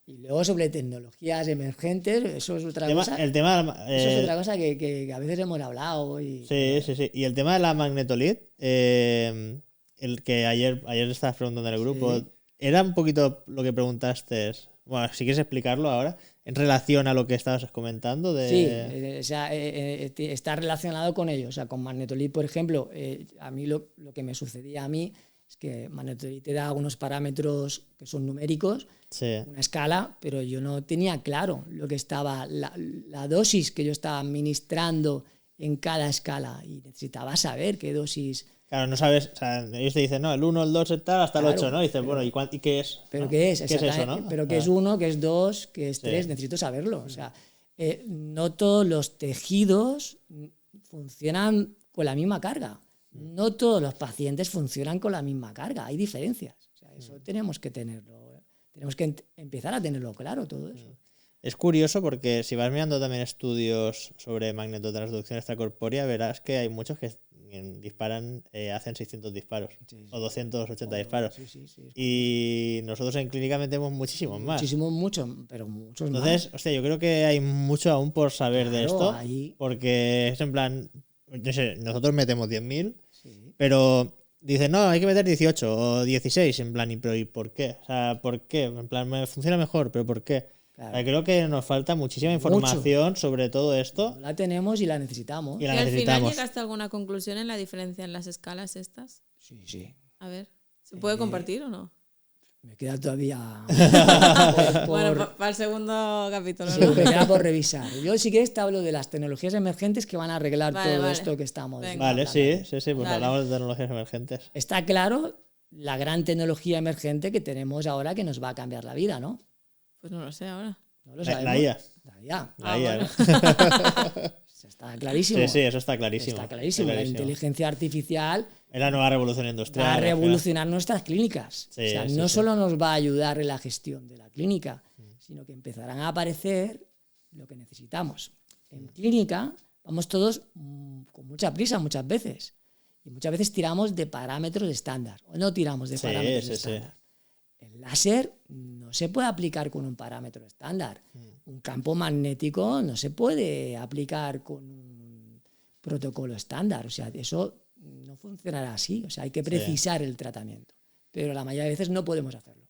Y luego sobre tecnologías emergentes, eso es otra cosa. El tema Eso es otra cosa que a veces hemos hablado. sí, sí, sí. Y el tema de la Magnetolith, el que ayer estabas preguntando en el grupo, Sí. era un poquito lo que preguntaste. Bueno, si quieres explicarlo ahora, en relación a lo que estabas comentando de... Sí, o sea, está relacionado con ello. O sea, con Magnetolith, por ejemplo, a mí lo que me sucedía a mí es que Magnetolith te da unos parámetros que son numéricos, Sí. una escala, pero yo no tenía claro lo que estaba, la dosis que yo estaba administrando en cada escala y necesitaba saber qué dosis. Claro, no sabes, o sea, ellos te dicen, no, el 1, el 2, el tal, hasta el Claro, 8, ¿no? Y dices, pero- bueno, ¿y qué es? ¿Pero ¿no? qué es? ¿Qué es eso, Exactamente. no? ¿Pero qué es Claro. 1, qué es 2, qué es Sí. 3? Necesito saberlo. O sea, no todos los tejidos funcionan con la misma carga. No todos los pacientes funcionan con la misma carga. Hay diferencias. O sea, eso tenemos que tenerlo. Tenemos que empezar a tenerlo claro todo eso. Es curioso porque si vas mirando también estudios sobre magnetotransducción extracorpórea, verás que hay muchos que disparan, hacen 600 disparos o 280 disparos. Sí, sí, sí. Y nosotros en clínica metemos muchísimos más. Muchísimo, mucho, pero muchos Entonces, hostia, yo creo que hay mucho aún por saber de Claro, esto. ahí- Porque es en plan, no sé, nosotros metemos 10.000, más. Sí. pero dicen, no, hay que meter 18 o 16, en plan, ¿y por qué? O sea, ¿por qué? En plan, me funciona mejor, pero ¿por qué? Claro. O sea, creo que nos falta muchísima información sobre todo esto La tenemos y la necesitamos. y ¿Y la al final necesitamos. llegaste a alguna conclusión en la diferencia en las escalas estas? Sí, sí. A ver, ¿se puede compartir o no? Me queda todavía Bueno, para el segundo capítulo. sí, ¿no? me queda por revisar. Yo sí que te hablo de las tecnologías emergentes que van a arreglar Vale, todo vale. esto que estamos Venga. Vale, hablando. sí, pues Vale. hablamos de tecnologías emergentes. Está claro la gran tecnología emergente que tenemos ahora que nos va a cambiar la vida, ¿no? Pues no lo sé ahora. No lo La sabemos. IA. La IA. La IA, bueno. ¿no? Está clarísimo. Sí, sí, eso está clarísimo. Está clarísimo. La inteligencia artificial Es la nueva revolución industrial. va a al final. revolucionar nuestras clínicas. Sí, o sea, sí, no sí. solo nos va a ayudar en la gestión de la clínica, sino que empezarán a aparecer lo que necesitamos. En clínica vamos todos con mucha prisa muchas veces. Y muchas veces tiramos de parámetros estándar. O no tiramos de Sí, parámetros sí, sí. estándar. El láser no se puede aplicar con un parámetro estándar. Un campo magnético no se puede aplicar con un protocolo estándar. O sea, eso no funcionará así. O sea, hay que precisar el tratamiento. pero la mayoría de veces no podemos hacerlo.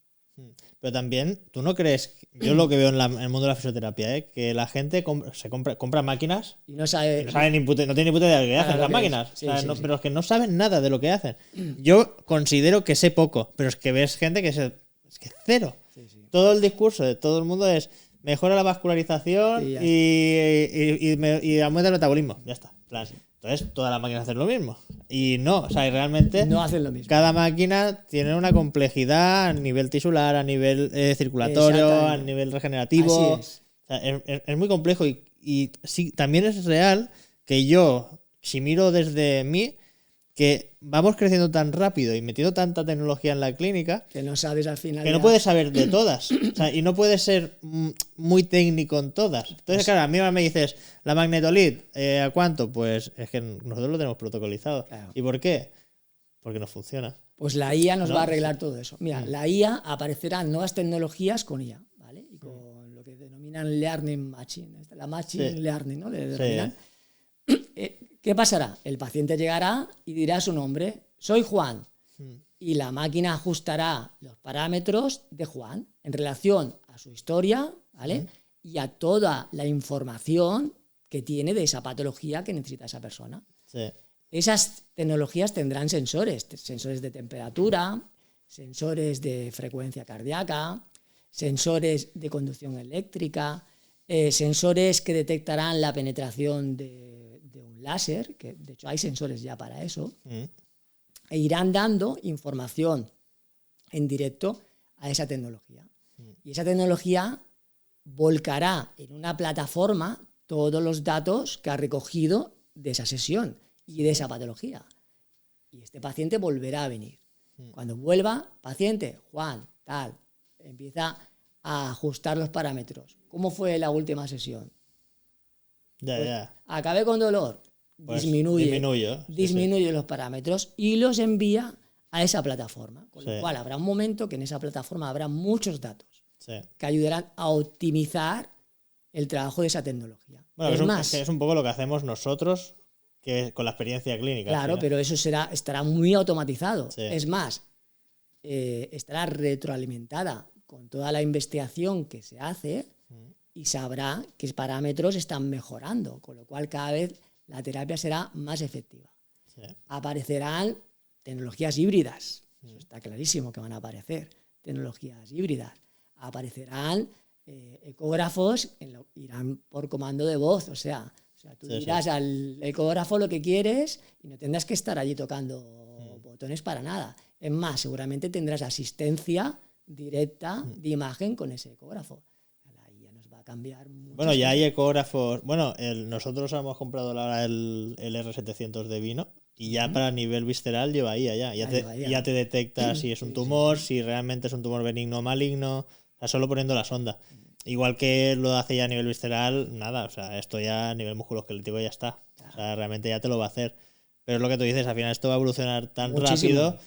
Pero también, ¿tú no crees? Yo lo que veo en el mundo de la fisioterapia, que la gente compra máquinas Y no sabe... y no tiene ni puta idea de lo que hacen Claro, las lo que máquinas. es. Sí, O sea, sí, no- sí. Pero es que no saben nada de lo que hacen. Yo considero que sé poco, pero es que ves gente que es que cero. Sí, sí. Todo el discurso de todo el mundo es mejora la vascularización Sí, ya y aumenta el metabolismo. Ya está. En plan, entonces, todas las máquinas hacen lo mismo. Y no, o sea, y realmente No hacen lo mismo. cada máquina tiene una complejidad a nivel tisular, a nivel circulatorio, a Exactamente. nivel regenerativo. Así es. O sea, es muy complejo y sí, también es real que yo, si miro desde mí, que vamos creciendo tan rápido y metiendo tanta tecnología en la clínica, Que no sabes al final. que no ya- puedes saber de todas. O sea, y no puedes ser muy técnico en todas. Entonces, claro, a mí me dices, la magnetolid, ¿a cuánto? Pues es que nosotros lo tenemos protocolizado. Claro. ¿Y por qué? Porque no funciona. Pues la IA nos No, va a arreglar todo eso. Mira, la IA aparecerán nuevas tecnologías con IA, ¿vale? Y con lo que denominan Learning Machine, la Machine Sí. Learning, ¿no? Le Sí. denominan. ¿Qué pasará? El paciente llegará y dirá su nombre, soy Juan, y la máquina ajustará los parámetros de Juan en relación a su historia, ¿vale? Y a toda la información que tiene de esa patología que necesita esa persona. Sí. Esas tecnologías tendrán sensores de temperatura, sensores de frecuencia cardíaca, sensores de conducción eléctrica, sensores que detectarán la penetración de un láser, que de hecho hay sensores ya para eso, e irán dando información en directo a esa tecnología. Y esa tecnología volcará en una plataforma todos los datos que ha recogido de esa sesión y de esa patología. Y este paciente volverá a venir. Cuando vuelva, paciente, Juan, tal, empieza a ajustar los parámetros. ¿Cómo fue la última sesión? Ya, Pues, ya. acabé con dolor. Pues disminuye disminuyo, sí, los parámetros y los envía a esa plataforma. Con Sí. lo cual habrá un momento que en esa plataforma habrá muchos datos sí. que ayudarán a optimizar el trabajo de esa tecnología. Bueno, Es más, es un poco lo que hacemos nosotros que con la experiencia clínica. claro, al final. pero eso estará muy automatizado. Sí. Es más, estará retroalimentada con toda la investigación que se hace y sabrá qué parámetros están mejorando, con lo cual cada vez la terapia será más efectiva. Sí. Aparecerán tecnologías híbridas, eso está clarísimo que van a aparecer, tecnologías híbridas. Aparecerán ecógrafos, irán por comando de voz, o sea tú Sí, dirás al ecógrafo lo que quieres y no tendrás que estar allí tocando botones para nada. Es más, seguramente tendrás asistencia directa de imagen con ese ecógrafo. La IA nos va a cambiar mucho. Bueno, ya hay ecógrafos. Bueno, nosotros hemos comprado ahora el R700 de Vino y ya para nivel visceral lleva IA ya. Ya te detecta si es un tumor, si realmente es un tumor benigno o maligno. O sea, solo poniendo la sonda. Igual que lo hace ya a nivel visceral, nada. O sea, esto ya a nivel musculoesquelético ya está. O sea, realmente ya te lo va a hacer. Pero es lo que tú dices, al final esto va a evolucionar tan Muchísimo. rápido.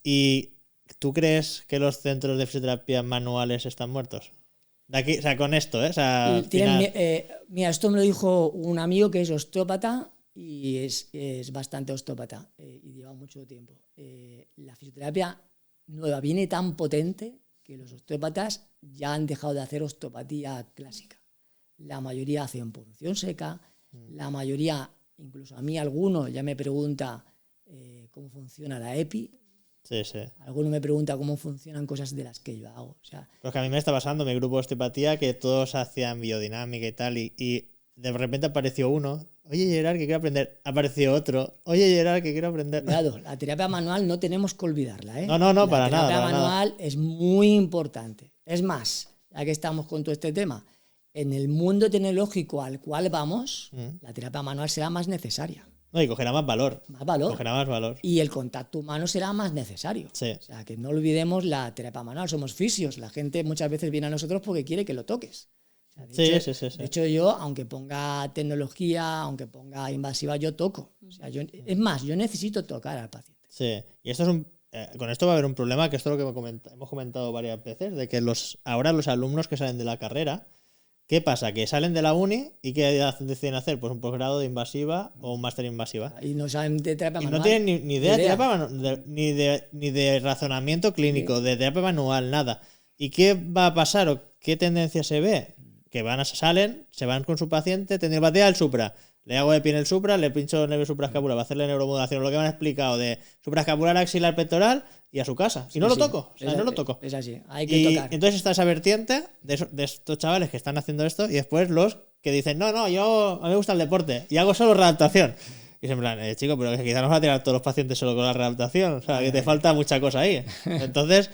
¿Y tú crees que los centros de fisioterapia manuales están muertos? De aquí, o sea, con esto, ¿eh? O sea, al final- Mira, esto me lo dijo un amigo que es osteópata y es bastante osteópata y lleva mucho tiempo. La fisioterapia nueva viene tan potente que los osteópatas ya han dejado de hacer osteopatía clásica. La mayoría hacen punción seca, la mayoría, incluso a mí alguno ya me pregunta cómo funciona la EPI, Sí, sí. alguno me pregunta cómo funcionan cosas de las que yo hago. O sea, Pues que a mí me está pasando mi grupo de osteopatía que todos hacían biodinámica y tal y de repente apareció uno. Oye, Gerard, que quiero aprender. Apareció otro. Oye, Gerard, que quiero aprender. cuidado, la terapia manual no tenemos que olvidarla, ¿eh? No, para nada. La terapia para nada. manual es muy importante. Es más, ya que estamos con todo este tema, en el mundo tecnológico al cual vamos, la terapia manual será más necesaria. No, y cogerá más valor. Más valor. Cogerá más valor. Y el contacto humano será más necesario. Sí. O sea, que no olvidemos la terapia manual. Somos fisios. La gente muchas veces viene a nosotros porque quiere que lo toques. O sea, Sí. De hecho, yo, aunque ponga tecnología, aunque ponga invasiva, yo toco. O sea, es más, yo necesito tocar al paciente. Sí. Y esto es con esto va a haber un problema, que esto es lo que hemos comentado varias veces, de que ahora los alumnos que salen de la carrera ¿Qué pasa? Que salen de la uni y ¿qué deciden hacer? Pues un posgrado de invasiva o un máster invasiva. Y no saben de terapia Y manual. no tienen ni idea de terapia ni de razonamiento clínico, de terapia manual, nada. ¿Y qué va a pasar o qué tendencia se ve? Que salen, se van con su paciente, tendinopatía del supra. Le hago de pie en el supra, le pincho el nervio supraescapular, va a hacerle neuromodulación, lo que me han explicado de supraescapular, axilar, pectoral y a su casa. Y no lo toco, no lo toco. Es así, hay que tocar. Entonces está esa vertiente de estos chavales que están haciendo esto y después los que dicen, no, a mí me gusta el deporte y hago solo readaptación. Y es en plan, chico, pero que quizás nos va a tirar todos los pacientes solo con la readaptación. O sea, que te falta mucha cosa ahí. Entonces,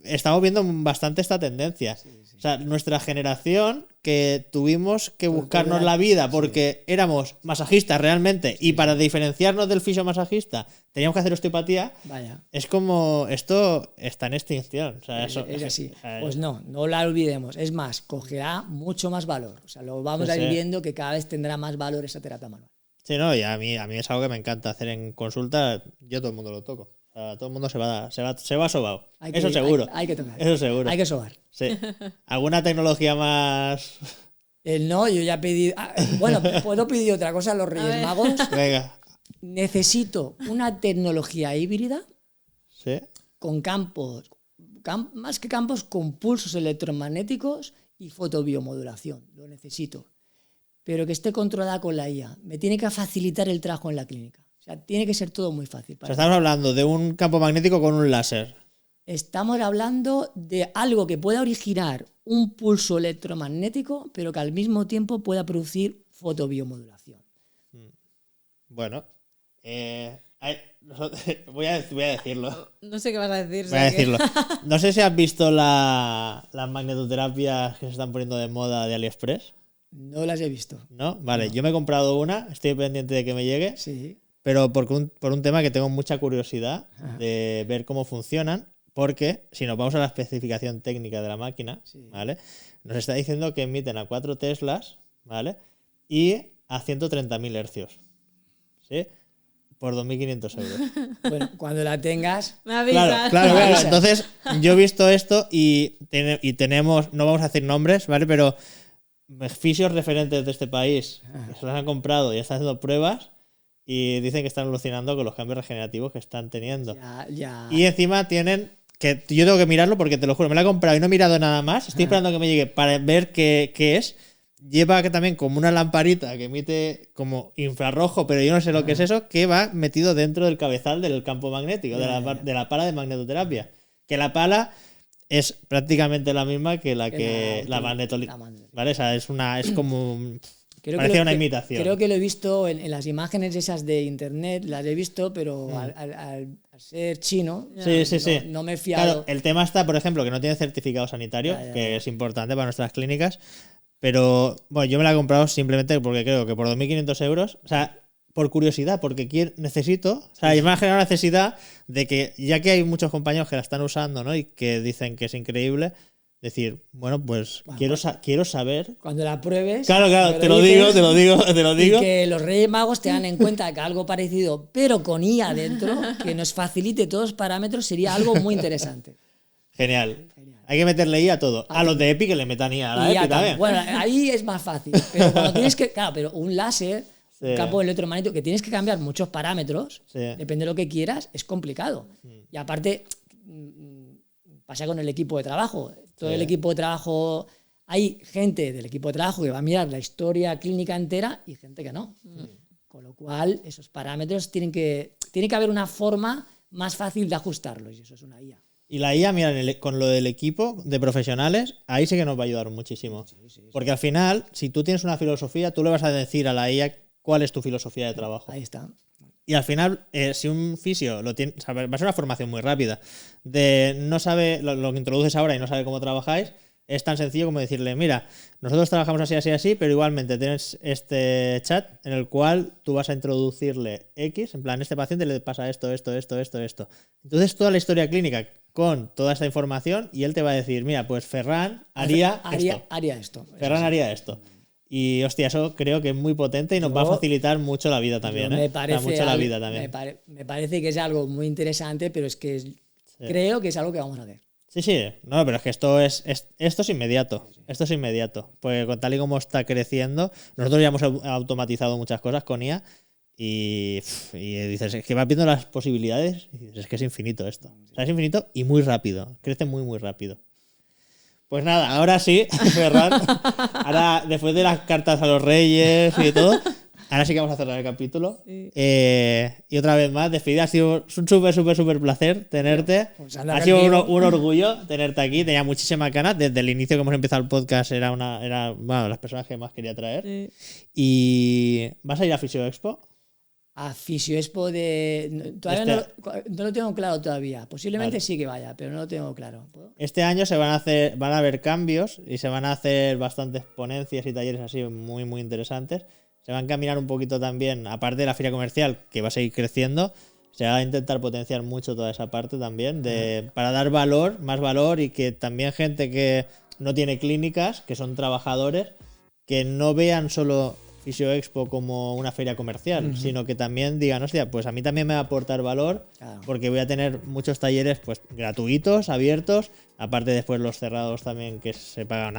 estamos viendo bastante esta tendencia. O sea, nuestra generación que tuvimos que buscarnos la vida porque éramos masajistas realmente y para diferenciarnos del fisiomasajista teníamos que hacer osteopatía. Vaya. Es como, esto está en extinción. O sea, Es así. Pues no la olvidemos. Es más, cogerá mucho más valor. O sea, lo vamos a ir viendo que cada vez tendrá más valor esa terapia manual. Sí, no, y a mí es algo que me encanta hacer en consulta. Yo todo el mundo lo toco. O sea, todo el mundo se va sobao. Eso seguro. Hay que tocar. Eso seguro. Hay que sobar. Sí. ¿Alguna tecnología más? No, yo ya pedí. Bueno, puedo pedir otra cosa a los Reyes Magos. Venga. Necesito una tecnología híbrida. Sí. Con campos, más que campos, con pulsos electromagnéticos y fotobiomodulación. Lo necesito. Pero que esté controlada con la IA. Me tiene que facilitar el trabajo en la clínica. O sea, tiene que ser todo muy fácil. O sea, estamos hablando de un campo magnético con un láser. Estamos hablando de algo que pueda originar un pulso electromagnético, pero que al mismo tiempo pueda producir fotobiomodulación. Bueno, voy a decirlo. No sé qué vas a decir. Voy a decirlo. No sé si has visto las magnetoterapias que se están poniendo de moda de AliExpress. No las he visto. ¿No? Vale, no. Yo me he comprado una, estoy pendiente de que me llegue. Sí. Pero por un tema que tengo mucha curiosidad de ver cómo funcionan, porque si nos vamos a la especificación técnica de la máquina, ¿vale? Nos está diciendo que emiten a 4 teslas, ¿vale? Y a 130.000 hercios, ¿sí? Por 2.500 euros. Bueno, cuando la tengas... Me avisas. Claro. Entonces, yo he visto esto y tenemos, no vamos a decir nombres, ¿vale? Pero fisios referentes de este país que se los han comprado y están haciendo pruebas y dicen que están alucinando con los cambios regenerativos que están teniendo. Ya. Y encima tienen que yo tengo que mirarlo porque te lo juro, me lo he comprado y no he mirado nada más. Estoy esperando que me llegue para ver qué es. Lleva también como una lamparita que emite como infrarrojo, pero yo no sé lo que es eso, que va metido dentro del cabezal del campo magnético, de la pala de magnetoterapia. Que la pala es prácticamente la misma que la magnetolina. ¿Vale? O sea, es como... Parecía una imitación. Creo que lo he visto en las imágenes esas de internet, las he visto, pero al ser chino, no me he fiado. Claro, el tema está, por ejemplo, que no tiene certificado sanitario, que es importante para nuestras clínicas, pero bueno, yo me la he comprado simplemente porque creo que por 2.500 euros, o sea, por curiosidad, porque necesito, o sea, me ha generado necesidad de que, ya que hay muchos compañeros que la están usando, ¿no? Y que dicen que es increíble, decir, bueno, pues quiero saber. Cuando la pruebes. Claro, te lo digo. Y que los Reyes Magos tengan en cuenta que algo parecido, pero con IA dentro, que nos facilite todos los parámetros, sería algo muy interesante. Genial. Hay que meterle IA a todo. A los de Epi que le metan IA a la Epi también. Bueno, ahí es más fácil. Pero cuando tienes que. Claro, pero un láser, un campo electromagnético, que tienes que cambiar muchos parámetros, depende de lo que quieras, es complicado. Y aparte, pasa con el equipo de trabajo. Todo el equipo de trabajo, hay gente del equipo de trabajo que va a mirar la historia clínica entera y gente que no. Con lo cual, esos parámetros tiene que haber una forma más fácil de ajustarlos y eso es una IA. Y la IA, mira, con lo del equipo de profesionales, ahí sí que nos va a ayudar muchísimo. Sí. Porque al final, si tú tienes una filosofía, tú le vas a decir a la IA cuál es tu filosofía de trabajo. Ahí está. Y al final, si un fisio lo tiene, va a ser una formación muy rápida, de no sabe lo que introduces ahora y no sabe cómo trabajáis, es tan sencillo como decirle, mira, nosotros trabajamos así, pero igualmente tienes este chat en el cual tú vas a introducirle X, en plan, este paciente le pasa esto. Entonces, toda la historia clínica con toda esta información y él te va a decir, mira, pues Ferran haría esto. Ferran haría esto. Y hostia, eso creo que es muy potente y nos va a facilitar mucho la vida también. Me parece la vida también. Me parece que es algo muy interesante, pero es que creo que es algo que vamos a ver. Sí, no, pero es que esto es inmediato. Esto es inmediato. Pues con tal y como está creciendo, nosotros ya hemos automatizado muchas cosas con IA y dices, es que vas viendo las posibilidades y dices, es que es infinito esto. O sea, es infinito y muy rápido. Crece muy, muy rápido. Pues nada, ahora sí, Ferran. Ahora, después de las cartas a los reyes y todo, ahora sí que vamos a cerrar el capítulo. Sí. Y otra vez más, despedida. Ha sido un súper placer tenerte. Pues Ha sido un orgullo tenerte aquí. Tenía muchísimas ganas. Desde el inicio que hemos empezado el podcast era bueno, las personas que más quería traer. Sí. ¿Y vas a ir a Fisio Expo? A Fisio Expo todavía no lo tengo claro todavía. Posiblemente Vale. sí que vaya, pero no lo tengo claro. Este año van a haber cambios y se van a hacer bastantes ponencias y talleres así muy, muy interesantes. Se va a encaminar un poquito también, aparte de la feria comercial, que va a seguir creciendo, se va a intentar potenciar mucho toda esa parte también, para dar más valor y que también gente que no tiene clínicas, que son trabajadores, que no vean solo Fisio Expo como una feria comercial, sino que también digan, hostia, pues a mí también me va a aportar valor, porque voy a tener muchos talleres pues gratuitos, abiertos, aparte después los cerrados también que se pagan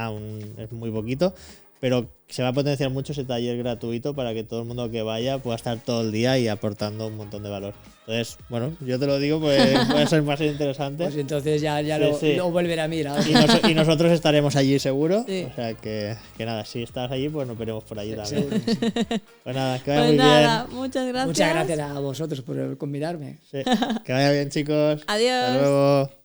es muy poquito, pero se va a potenciar mucho ese taller gratuito para que todo el mundo que vaya pueda estar todo el día y aportando un montón de valor. Entonces, bueno, yo te lo digo, pues puede ser más interesante. Pues entonces ya Sí. lo volveré a mirar. Y nosotros estaremos allí seguro. Sí. O sea que nada, si estás allí, pues nos veremos por allí también. Seguro que sí. Pues nada, que vaya Pues muy nada, bien. muchas gracias. Muchas gracias a vosotros por convidarme. Sí. Que vaya bien, chicos. Adiós. Hasta luego.